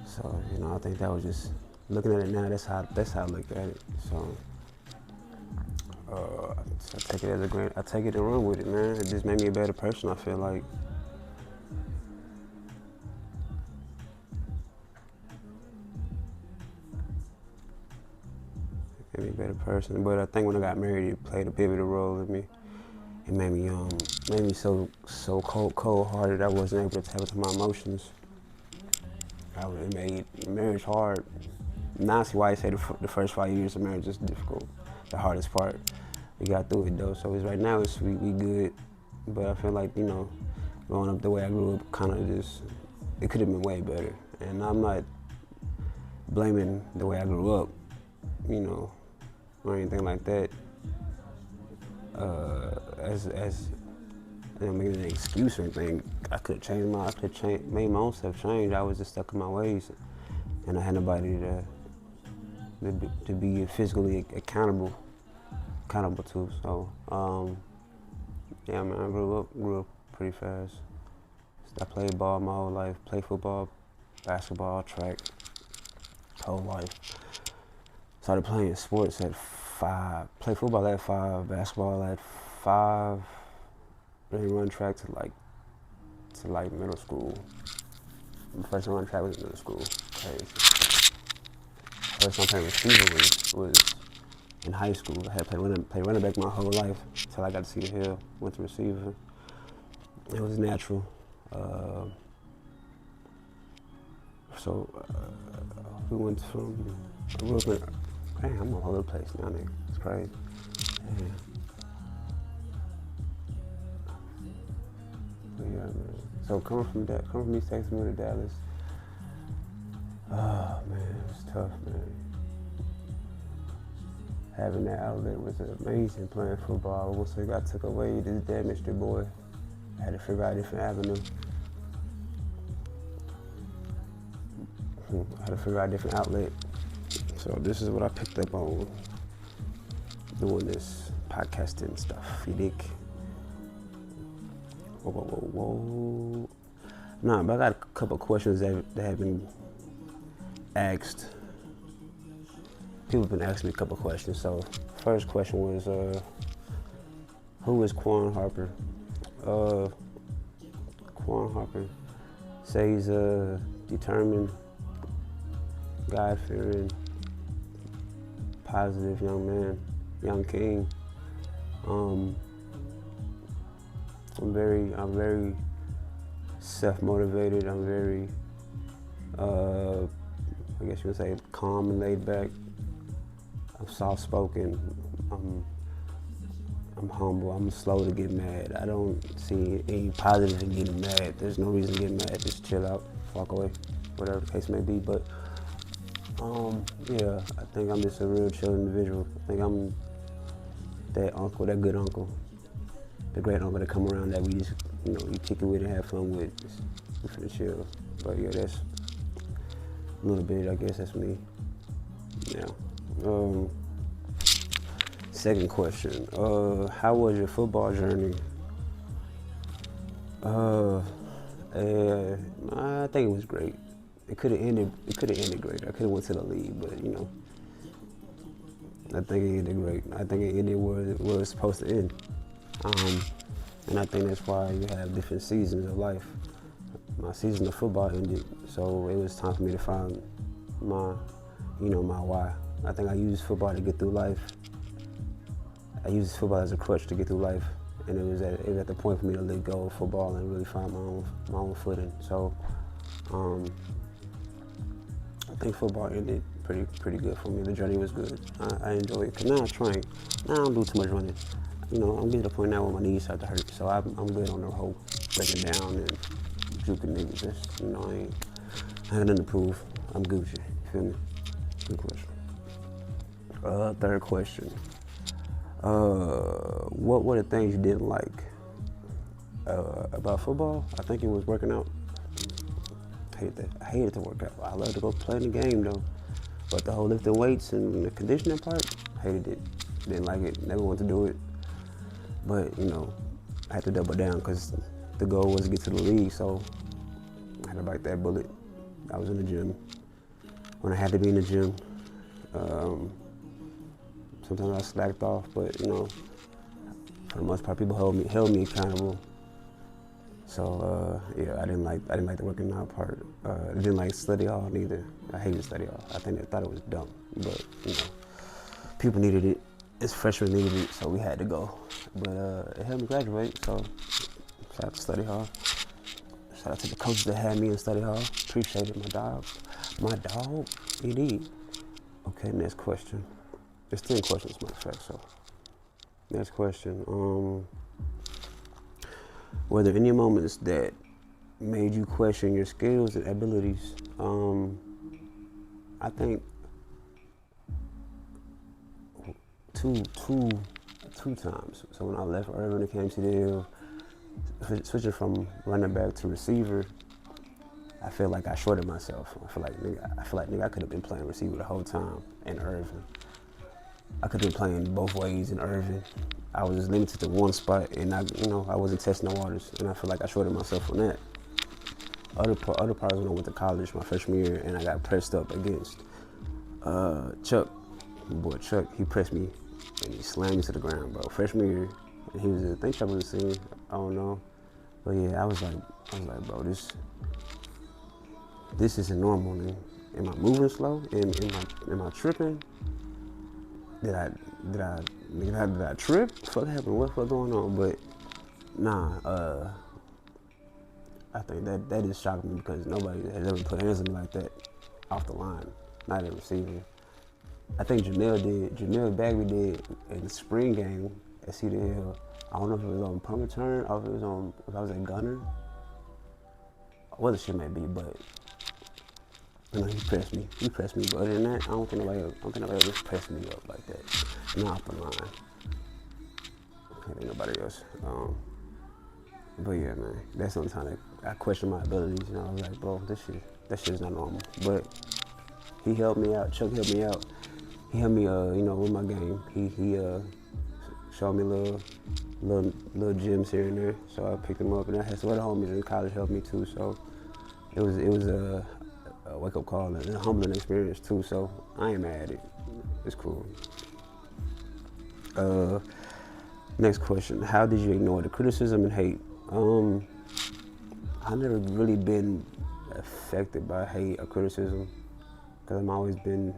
So, you know, I think that was just, looking at it now, that's how I look at it. So, I take it as I take it and run with it, man. It just made me a better person, I feel like. It made me a better person. But I think when I got married, it played a pivotal role in me. It made me so cold-hearted I wasn't able to tap into my emotions. It made marriage hard. Now I see why I say the first 5 years of marriage is difficult, the hardest part. We got through it though, so right now we good. But I feel like, you know, growing up the way I grew up, kind of just, it could have been way better. And I'm not blaming the way I grew up, you know, or anything like that, as making an excuse or anything. I could have changed made my own stuff change. I was just stuck in my ways, and I had nobody to be physically accountable to. So, yeah, man, I grew up pretty fast. I played ball my whole life, played football, basketball, track, whole life. Started playing sports at 5, played football at 5, basketball at 5, really run track to like middle school. The first time I run track was in middle school. Crazy. First time playing receiver was in high school. I had played running back my whole life until I got to see the hill. Went to receiver. It was natural. So we went from I grew up in, dang, I'm all over the place now, nigga. It's crazy. Yeah. But yeah, man. So coming from East Texas, moving to Dallas. Oh man, it's tough, man. Having that outlet was amazing. Playing football, once it got took away, this damaged the boy. I had to figure out a different avenue. I had to figure out a different outlet. So this is what I picked up on doing this podcasting stuff. You dig? Whoa. Nah, but I got a couple of questions that have been asked. People have been asking me a couple of questions. So first question was, who is Quan Harper? Quan Harper say he's a determined, God-fearing, positive young man, young king. I'm very self-motivated. I'm very, I guess you would say, calm and laid back. I'm soft-spoken. I'm humble. I'm slow to get mad. I don't see any positive in getting mad. There's no reason to get mad. Just chill out, walk away, whatever the case may be. But yeah, I think I'm just a real chill individual. I think I'm that uncle, that good uncle, the great uncle that come around that we just, you kick it with and have fun with. We finna chill. But yeah, that's a little bit, I guess that's me. Yeah. Second question, how was your football journey? I think it was great. It could have ended great. I could have went to the league, but I think it ended great. I think it ended where it was supposed to end. And I think that's why you have different seasons of life. My season of football ended, so it was time for me to find my why. I think I used football to get through life. I used football as a crutch to get through life, and it was at the point for me to let go of football and really find my own footing. So I think football ended pretty good for me. The journey was good. I enjoyed it. Cause now I train. Now I don't do too much running. I'm getting to the point now where my knees start to hurt. So I'm good on the whole breaking down and juking niggas. Just, I have nothing to prove. I'm Gucci. You feel me? Good question. Third question. What were the things you didn't like about football? I think it was working out. I hated to work out. I love to go play in the game though. But the whole lifting weights and the conditioning part, hated it. Didn't like it. Never wanted to do it. But I had to double down because the goal was to get to the league. So I had to bite that bullet. I was in the gym when I had to be in the gym. Sometimes I slacked off, but for the most part, people held me accountable. So yeah, I didn't like the working out part. I didn't like study hall neither. I hated study hall. I think they thought it was dumb, but people needed it. As freshmen needed it, so we had to go. But it helped me graduate. So shout out to study hall. Shout out to the coaches that had me in study hall. Appreciate it, my dog. My dog, indeed. Okay, next question. There's 10 questions, matter of fact. So next question. Were there any moments that made you question your skills and abilities? I think two, two, two times. So when I left Irvin and came to the Hill, switching from running back to receiver, I feel like I shorted myself. I feel like nigga, I could have been playing receiver the whole time in Irvin. I could have been playing both ways in Irvin. I was just limited to one spot, and I wasn't testing the waters, and I feel like I shorted myself on that. Other parts when I went to college my freshman year, and I got pressed up against Chuck. My boy Chuck, he pressed me, and he slammed me to the ground, bro. Freshman year, and he was, I think Chuck was a senior, I don't know, but yeah, I was like, bro, this isn't normal, man. Am I moving slow? Am I tripping? Did I trip? What happened? What's going on? But nah, I think that just shocked me because nobody has ever put hands on me like that off the line, not in receiving. I think Jamil Bagley did in the spring game at Cedar Hill. I don't know if it was on punt return or if I was at gunner. What the shit may be, but he pressed me. But other than that, I don't think nobody else pressed me up like that. Not off the line. I can't think nobody else. But yeah, man, that's sometimes I question my abilities. I was like, bro, that shit is not normal. But he helped me out. Chuck helped me out. He helped me, with my game. He showed me little gems here and there. So I picked them up, and I had some other homies in college help me too. So it was a wake-up call and a humbling experience too. So I ain't mad at it. It's cool. Next question: how did you ignore the criticism and hate? I've never really been affected by hate or criticism because I've always been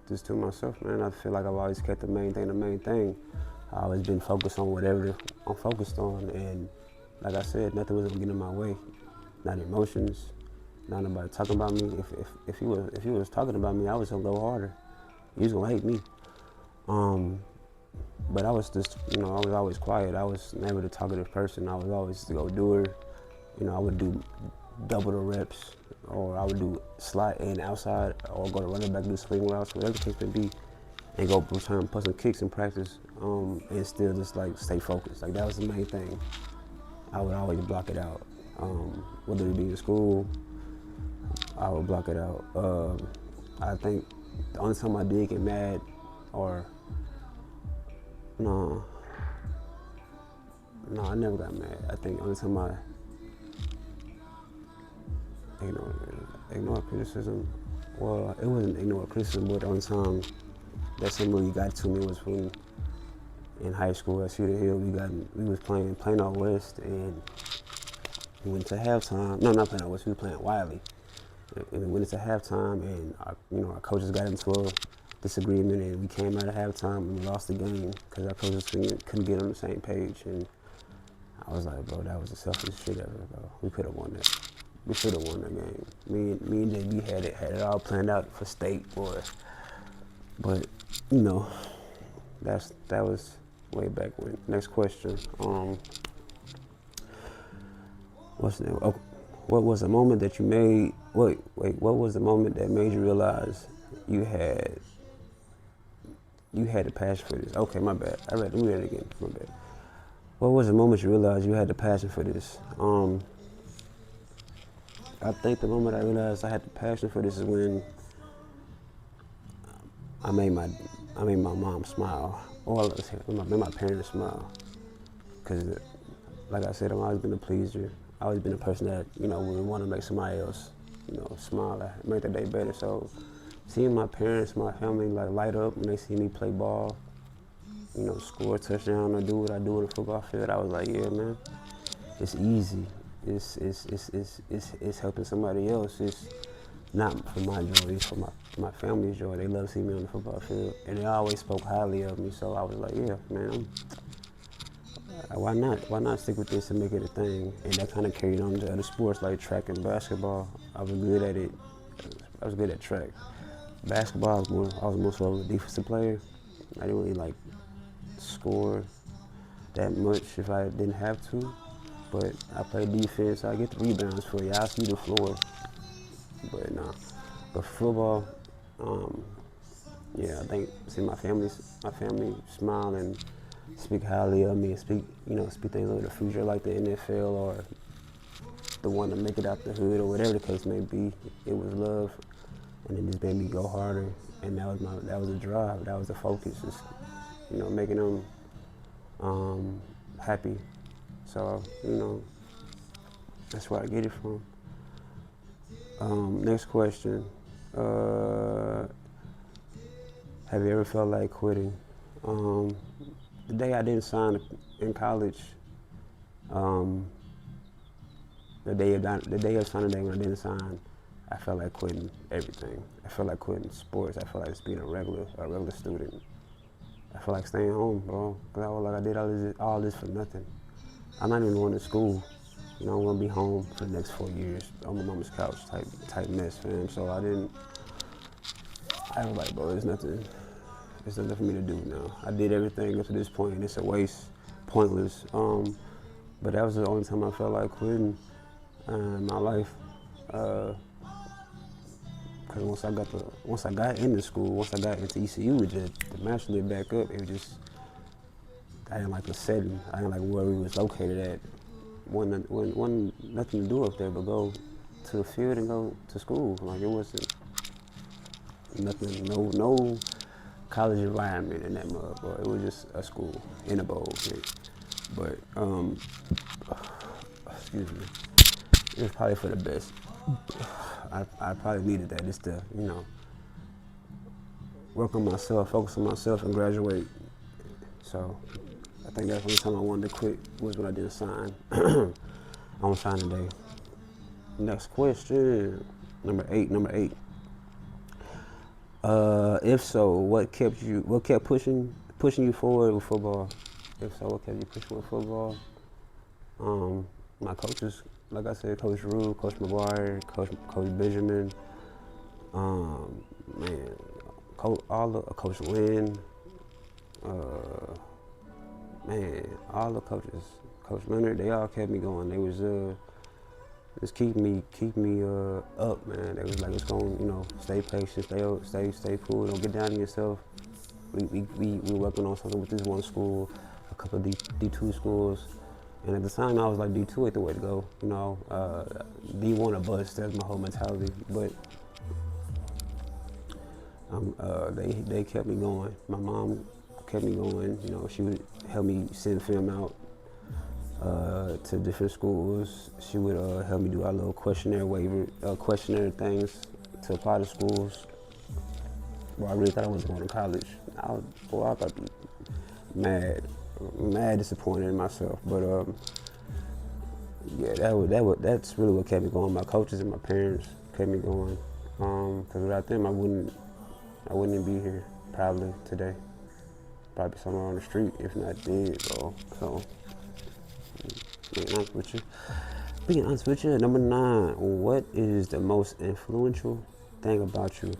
just to myself, man. I feel like I've always kept the main thing. I've always been focused on whatever I'm focused on, and like I said, nothing was gonna get in my way. Not emotions, not nobody talking about me. If he was talking about me, I was gonna go harder. He was gonna hate me. But I was just, I was always quiet. I was never the talkative person. I was always the go-doer. I would do double the reps, or I would do slot in outside, or go to running back, do swing routes, whatever the case may be, and go return, put some kicks in practice, and still just like stay focused. Like that was the main thing. I would always block it out. Whether it be in school, I would block it out. I think the only time I did get mad, or no, I never got mad. I think the only time I ignore criticism, well, it wasn't ignore criticism, but the only time that something really got to me was when in high school at Cedar Hill, we was playing Plano West, and we went to halftime. No, not Plano West, we were playing Wiley. And we went into halftime, and our coaches got into a disagreement, and we came out of halftime and we lost the game because our coaches couldn't get on the same page. And I was like, bro, that was the selfish shit ever, bro. We could have won that. We should have won that game. Me and JB had it all planned out for state, boy. But that was way back when. Next question. What's the name? Oh, what was the moment that you made? Wait. What was the moment that made you realize you had the passion for this? Okay, my bad. Let me read it again. My bad. What was the moment you realized you had the passion for this? I think the moment I realized I had the passion for this is when I made my mom smile, or let's say, made my parents smile. Because, like I said, I've always been a pleaser. I've always been a person that would want to make somebody else, smile, make their day better. So, seeing my parents, my family light up when they see me play ball, score a touchdown or do what I do on the football field, I was like, yeah, man, it's easy. It's helping somebody else. It's not for my joy, it's for my family's joy. They love seeing me on the football field, and they always spoke highly of me. So I was like, yeah, man, why not? Why not stick with this and make it a thing? And that kind of carried on to other sports like track and basketball. I was good at it. I was good at track. Basketball, I was more so of a defensive player. I didn't really score that much if I didn't have to. But I play defense. I get the rebounds for you. I see the floor. But nah. But football, um, yeah, I think see my family smile and speak highly of me and speak things over the future like the NFL or the one to make it out the hood or whatever the case may be. It was love, and it just made me go harder. And that was a drive. That was the focus. Just making them happy. So that's where I get it from. Next question. Have you ever felt like quitting? The day I didn't sign in college, um, the day of signing day when I didn't sign, I felt like quitting everything. I felt like quitting sports. I felt like just being a regular student. I felt like staying home, bro. Cause I was like I did all this for nothing. I'm not even going to school. I'm gonna be home for the next 4 years on my mama's couch type mess, fam. So I was like, bro, there's nothing for me to do now. I did everything up to this point, and it's a waste, pointless. But that was the only time I felt like quitting in my life. Cause once I got into school, once I got into ECU, it just the match lit back up. It was just I didn't like the setting. I didn't like where we was located at. Wasn't nothing to do up there but go to the field and go to school. Like it wasn't nothing, no college environment in that mug, bro. It was just a school in a bowl. But excuse me, it was probably for the best. I probably needed that just to work on myself, focus on myself, and graduate. So I think that's the only time I wanted to quit was when I didn't sign on signing day. Next question, number eight. If so, what kept pushing you forward with football? If so, what kept you pushing with football? My coaches, like I said, Coach Rue, Coach McGuire, Coach Benjamin, Coach Lynn, all the coaches, Coach Leonard, they all kept me going. They was just keep me up, man. They was like, it's going, stay patient, stay cool, don't get down on yourself. We working on something with this one school, a couple of D2 schools, and at the time I was like D2 ain't the way to go, D1 a bust. That's my whole mentality, but they kept me going. My mom kept me going. She would help me send film out to different schools. She would help me do our little questionnaire things to apply to schools. Well, I really thought I was going to college. I thought I'd be mad disappointed in myself. But yeah, that's really what kept me going. My coaches and my parents kept me going. Because without them, I wouldn't even be here probably today. Probably somewhere on the street, if not dead, bro. So, being honest with you, number 9, what is the most influential thing about you?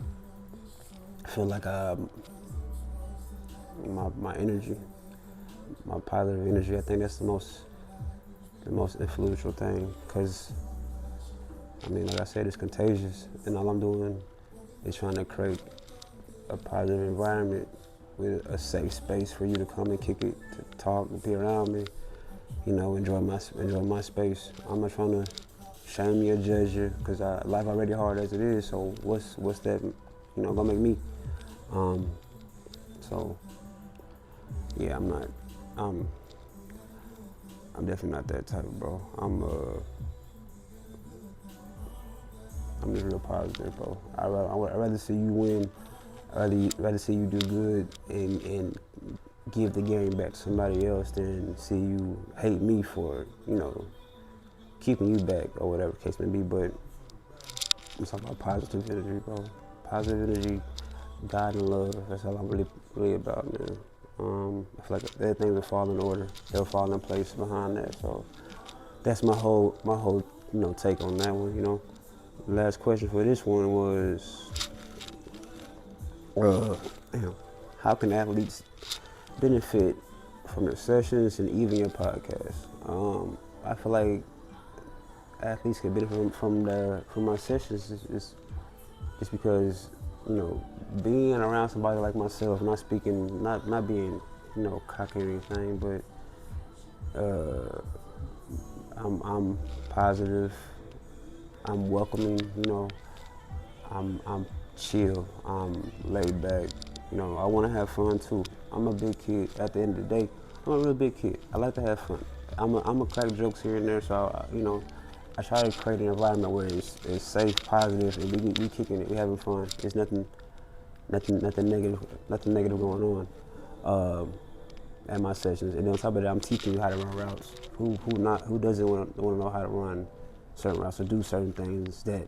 I feel like my energy, my positive energy. I think that's the most influential thing, because like I said, it's contagious, and all I'm doing is trying to create a positive environment with a safe space for you to come and kick it, to talk, and be around me. Enjoy my space. I'm not trying to shame you or judge you, because life already hard as it is. So what's that gonna make me? So yeah, I'm not. I'm definitely not that type, bro. I'm just real positive, bro. I'd rather see you win. I'd rather see you do good and give the game back to somebody else than see you hate me for, keeping you back or whatever the case may be. But I'm talking about positive energy, bro. Positive energy, God and love. That's all I'm really about, man. I feel like everything will fall in order. They'll fall in place behind that. So that's my whole take on that one. The last question for this one was, how can athletes benefit from your sessions and even your podcast? I feel like athletes can benefit from my sessions is just because, you know, being around somebody like myself, not speaking, not being, you know, cocky or anything, but I'm positive, I'm welcoming, you know, I'm chill, I'm laid back, you know, I want to have fun too. I'm a big kid. At the end of the day, I'm a real big kid. I like to have fun. I'm a crack jokes here and there, so you know, I try to create an environment where it's safe, positive, and we kicking it, we having fun. There's nothing negative going on at my sessions. And then on top of that, I'm teaching you how to run routes. Who doesn't want to know how to run certain routes or do certain things that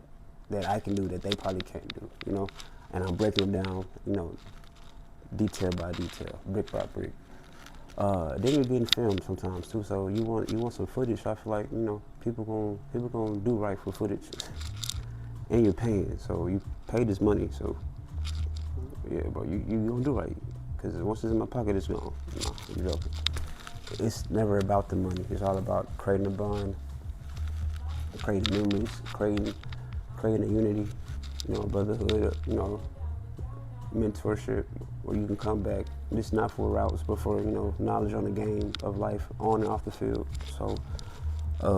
I can do that they probably can't do, you know. And I'm breaking them down, you know, detail by detail, brick by brick. Then you're getting filmed sometimes too, so you want some footage. So I feel like, you know, people gonna do right for footage, and you're paying, so you pay this money, so yeah, bro, you gonna do right, because once it's in my pocket, it's gone. No, I'm joking. It's never about the money. It's all about creating a bond, creating memories, creating a unity, you know, brotherhood, you know, mentorship, where you can come back, just not for routes, but for, you know, knowledge on the game of life on and off the field. So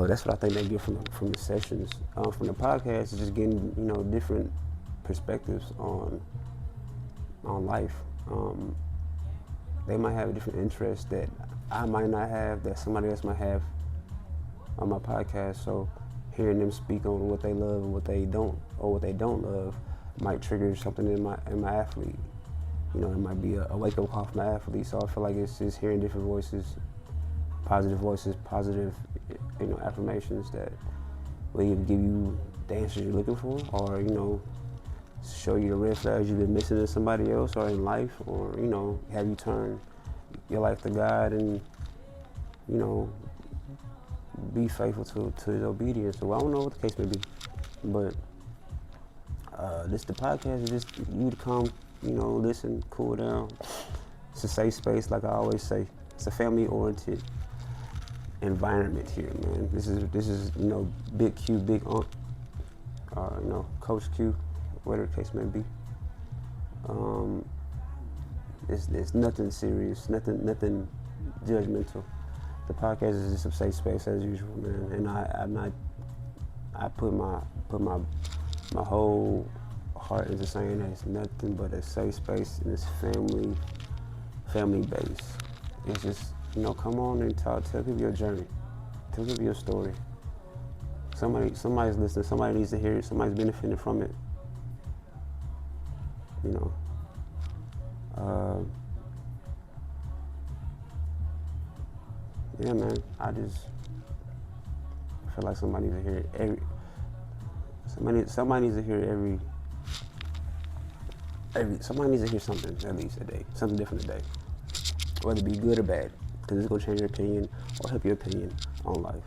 that's what I think they get from the sessions. From the podcast is just getting, you know, different perspectives on life. They might have a different interest that I might not have, that somebody else might have on my podcast. So hearing them speak on what they love and what they don't love might trigger something in my athlete. You know, it might be a wake up call for my athlete. So I feel like it's just hearing different voices, positive, you know, affirmations that will either give you the answers you're looking for, or, you know, show you the red flags you've been missing in somebody else or in life, or, you know, have you turn your life to God and, you know, be faithful to his obedience. So I don't know what the case may be, but this the podcast is just you to come, you know, listen, cool down. It's a safe space, like I always say. It's a family-oriented environment here, man. This is you know, Big Q, Big Unc, you know, Coach Q, whatever the case may be. It's nothing serious, nothing judgmental. The podcast is just a safe space as usual, man. And I put my whole heart into saying that it's nothing but a safe space, and it's family based. It's just, you know, come on and tell people your journey, tell people your story. Somebody's listening. Somebody needs to hear it. Somebody's benefiting from it. You know. Yeah, man. I just feel like somebody needs to hear it somebody needs to hear somebody needs to hear something at least a day, something different a day, whether it be good or bad, because it's gonna change your opinion or help your opinion on life.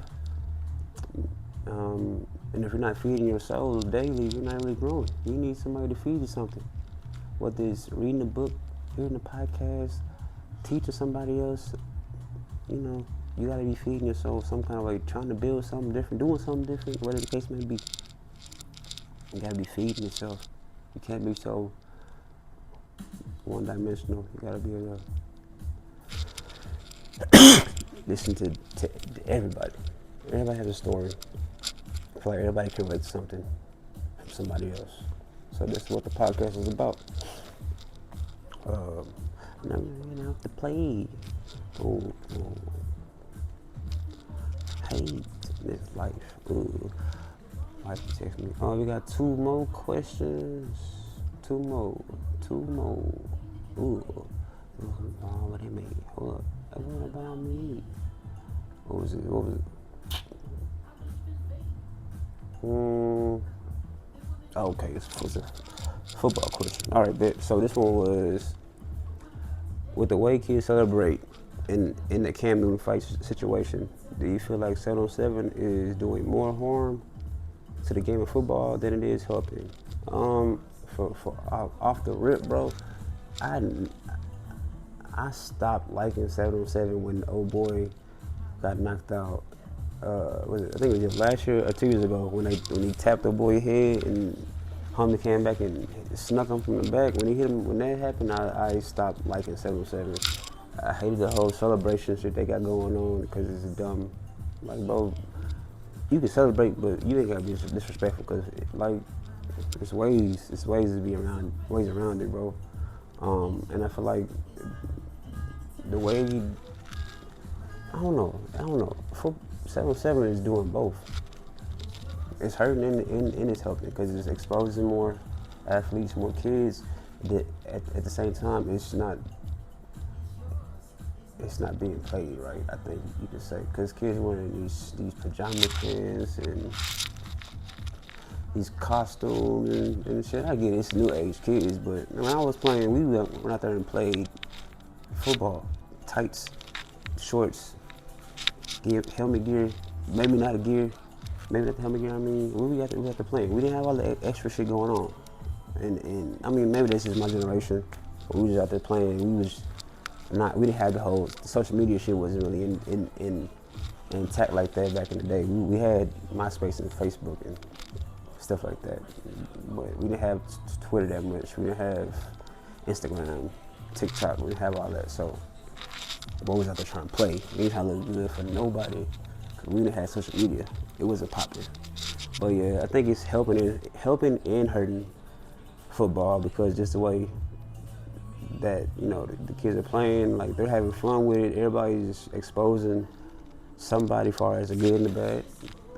And if you're not feeding your soul daily, you're not really growing. You need somebody to feed you something, whether it's reading a book, hearing a podcast, teaching somebody else. You know, you gotta be feeding your soul some kind of way, trying to build something different, doing something different, whatever the case may be. You gotta be feeding yourself. You can't be so one-dimensional. You gotta be able to listen to everybody. Everybody has a story. I feel like everybody can relate to something from somebody else. So this is what the podcast is about. Now we're gonna have to play. Hate this life. Why she text me? Oh, we got 2 more questions. 2 more. Ooh. What they made? Hold up. What about me? What was it? Okay, it's a football question. All right, bet. So this one was, with the way kids celebrate in the Cam Newton fight situation, do you feel like 7-on-7 is doing more harm to the game of football than it is helping? For off the rip, bro, I stopped liking 7-on-7 when the old boy got knocked out I think it was just last year or 2 years ago when he tapped the boy's head and homie came back and snuck him from the back. When he hit him, when that happened, I stopped liking 7-7. I hated the whole celebration shit they got going on because it's dumb. Like, bro, you can celebrate, but you ain't gotta be disrespectful because, like, it's ways to be around, ways around it, bro. And I feel like the way I don't know. 7-7 is doing both. It's hurting and it's helping because it's exposing more athletes, more kids. That at the same time, it's not being played right. I think you could say because kids wearing these pajama pants and these costumes and shit. I get it, it's new age kids, but when I was playing, we went out there and played football, tights, shorts, gear, helmet gear, maybe not a gear, maybe not the helmet gear. I mean, we got to play. We didn't have all the extra shit going on, and I mean maybe this is my generation. But we was out there playing. We didn't have the social media shit wasn't really intact like that back in the day. We had MySpace and Facebook and stuff like that, but we didn't have Twitter that much. We didn't have Instagram, TikTok. We didn't have all that. So we was out there trying to play. We didn't have to look good for nobody because we didn't have social media. It wasn't popular. But yeah, I think it's helping and hurting football because just the way that the kids are playing, like they're having fun with it. Everybody's exposing somebody, far as the good and the bad.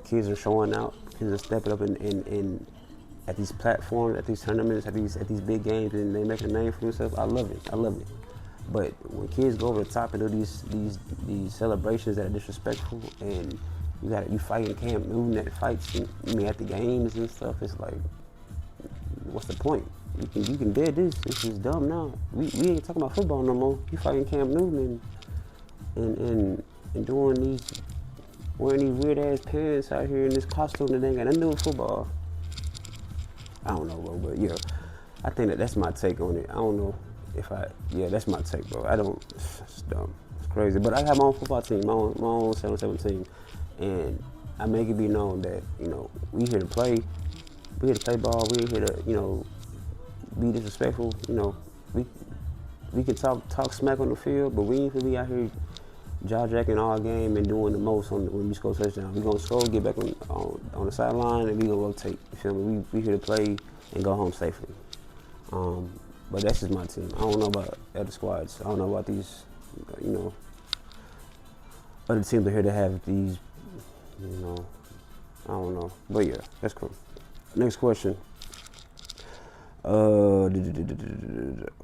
Kids are showing out. Kids are stepping up in at these platforms, at these tournaments, at these big games, and they make a name for themselves. I love it. But when kids go over the top and do these celebrations that are disrespectful, and you fighting Cam Newton at fights, and at the games and stuff, it's like, what's the point? You can dead this. This is dumb now. We ain't talking about football no more. You fighting Cam Newton and doing wearing these weird ass pants out here in this costume that ain't got nothing to do with football. I don't know, bro, but yeah, I think that's my take on it. I don't know that's my take, bro. It's dumb. It's crazy. But I have my own football team, my own 7-7 team, and I make it be known that, we here to play. We here to play ball. We here to, be disrespectful. We can talk smack on the field, but we ain't gonna be out here jaw jacking all game and doing the most when we score touchdown. We gonna score, get back on the sideline, and we gonna rotate. You feel me? We here to play and go home safely. But that's just my team. I don't know about other squads. I don't know about these, other teams are here to have these, I don't know. But yeah, that's cool. Next question.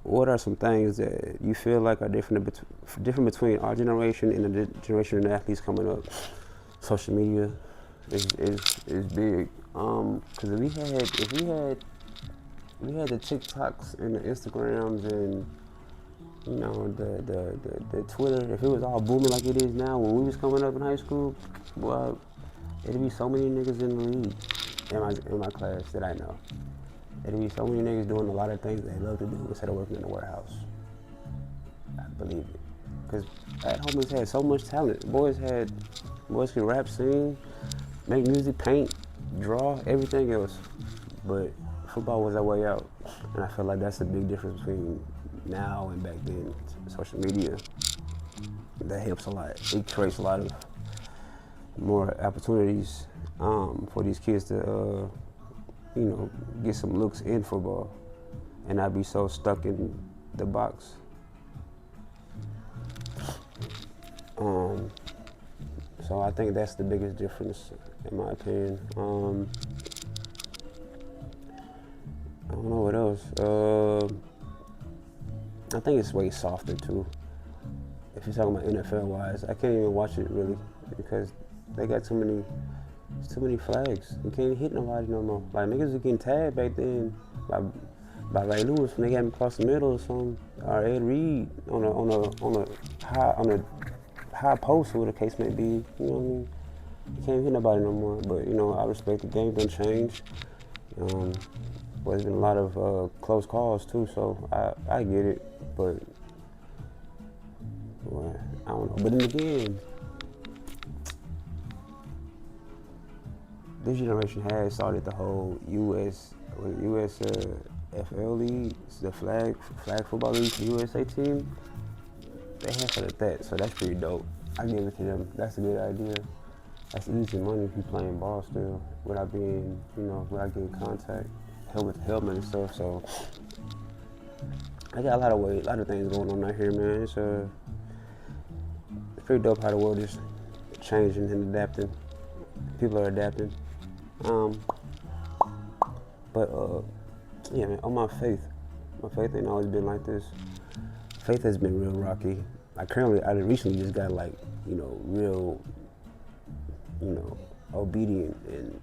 What are some things that you feel like are different between our generation and the generation of athletes coming up? Social media is big. Because if we had the TikToks and the Instagrams and the Twitter, if it was all booming like it is now when we was coming up in high school, well, it'd be so many niggas in the league in my class that I know. It'd be so many niggas doing a lot of things they love to do instead of working in the warehouse. I believe it. Because at homies had so much talent. Boys could rap, sing, make music, paint, draw, everything else. But football was our way out. And I feel like that's the big difference between now and back then. Social media, that helps a lot. It creates a lot of more opportunities for these kids to get some looks in football and not be so stuck in the box. So I think that's the biggest difference, in my opinion. I don't know what else. I think it's way softer too. If you're talking about NFL wise, I can't even watch it really because they got too many flags. You can't hit nobody no more. Like niggas was getting tagged back then by Ray Lewis when they got him across the middle or something, or Ed Reed on a high post, or whatever the case may be. You know what I mean? You can't hit nobody no more. But I respect the game done changed. But there's been a lot of close calls too, so I get it. But I don't know. But then again, this generation has started the whole USFL league, the flag football league, the USA team. They have started that, so that's pretty dope. I give it to them. That's a good idea. That's easy money if you playing ball still without being, without getting contact, helmet to helmet and stuff. So I got a lot of things going on out here, man. It's pretty dope how the world is changing and adapting. People are adapting. Yeah, man, on my faith ain't always been like this. Faith has been real rocky. I recently just got real, obedient and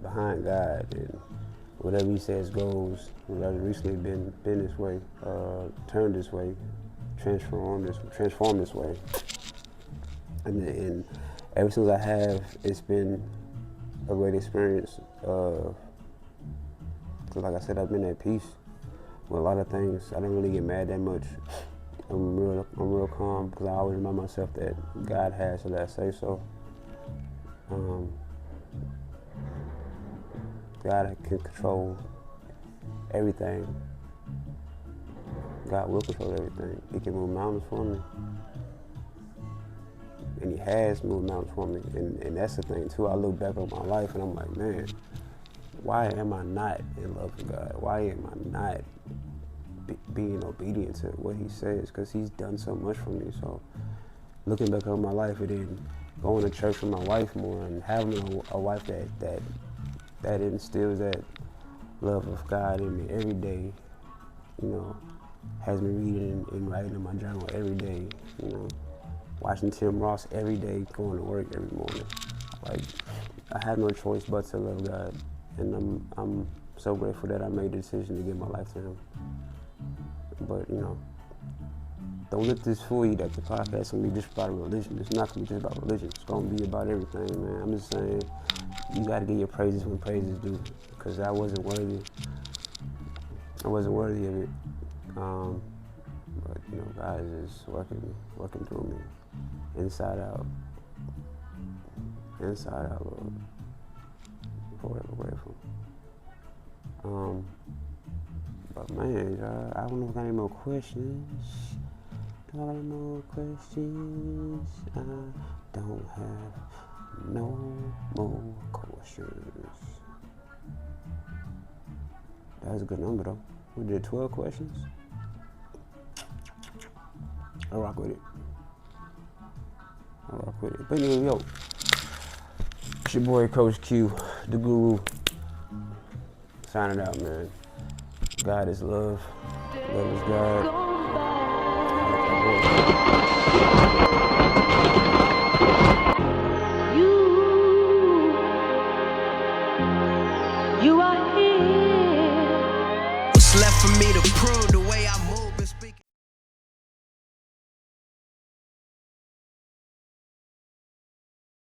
behind God, and whatever He says goes. I've recently been this way, turned this way, transformed this way, and ever since I have, it's been a great experience. Cause like I said, I've been at peace with a lot of things. I don't really get mad that much. I'm real calm because I always remind myself that God has the last say so. God can control everything. God will control everything. He can move mountains for me. And He has moved mountains for me. And that's the thing too. I look back on my life and I'm like, man, why am I not in love with God? Why am I not being obedient to what He says? Because He's done so much for me. So looking back on my life and then going to church with my wife more and having a wife that instills that love of God in me every day, has me reading and writing in my journal every day, watching Tim Ross every day, going to work every morning. Like, I have no choice but to love God. And I'm so grateful that I made the decision to give my life to Him. But, don't let this fool you that the podcast is going to be just about religion. It's not going to be just about religion. It's going to be about everything, man. I'm just saying, you got to get your praises when praises due. Because I wasn't worthy. I wasn't worthy of it. But, God is just working through me. Inside out. Inside out, Lord. Forever grateful. But man, I don't know if I got any more questions. Do I got any more questions? I don't have no more questions. That was a good number though. We did 12 questions. I rock with it. But anyway, yo. It's your boy, Coach Q, the Guru. Signing out, man. God is love. Love is God. You are here. What's left for me to prove the way I move?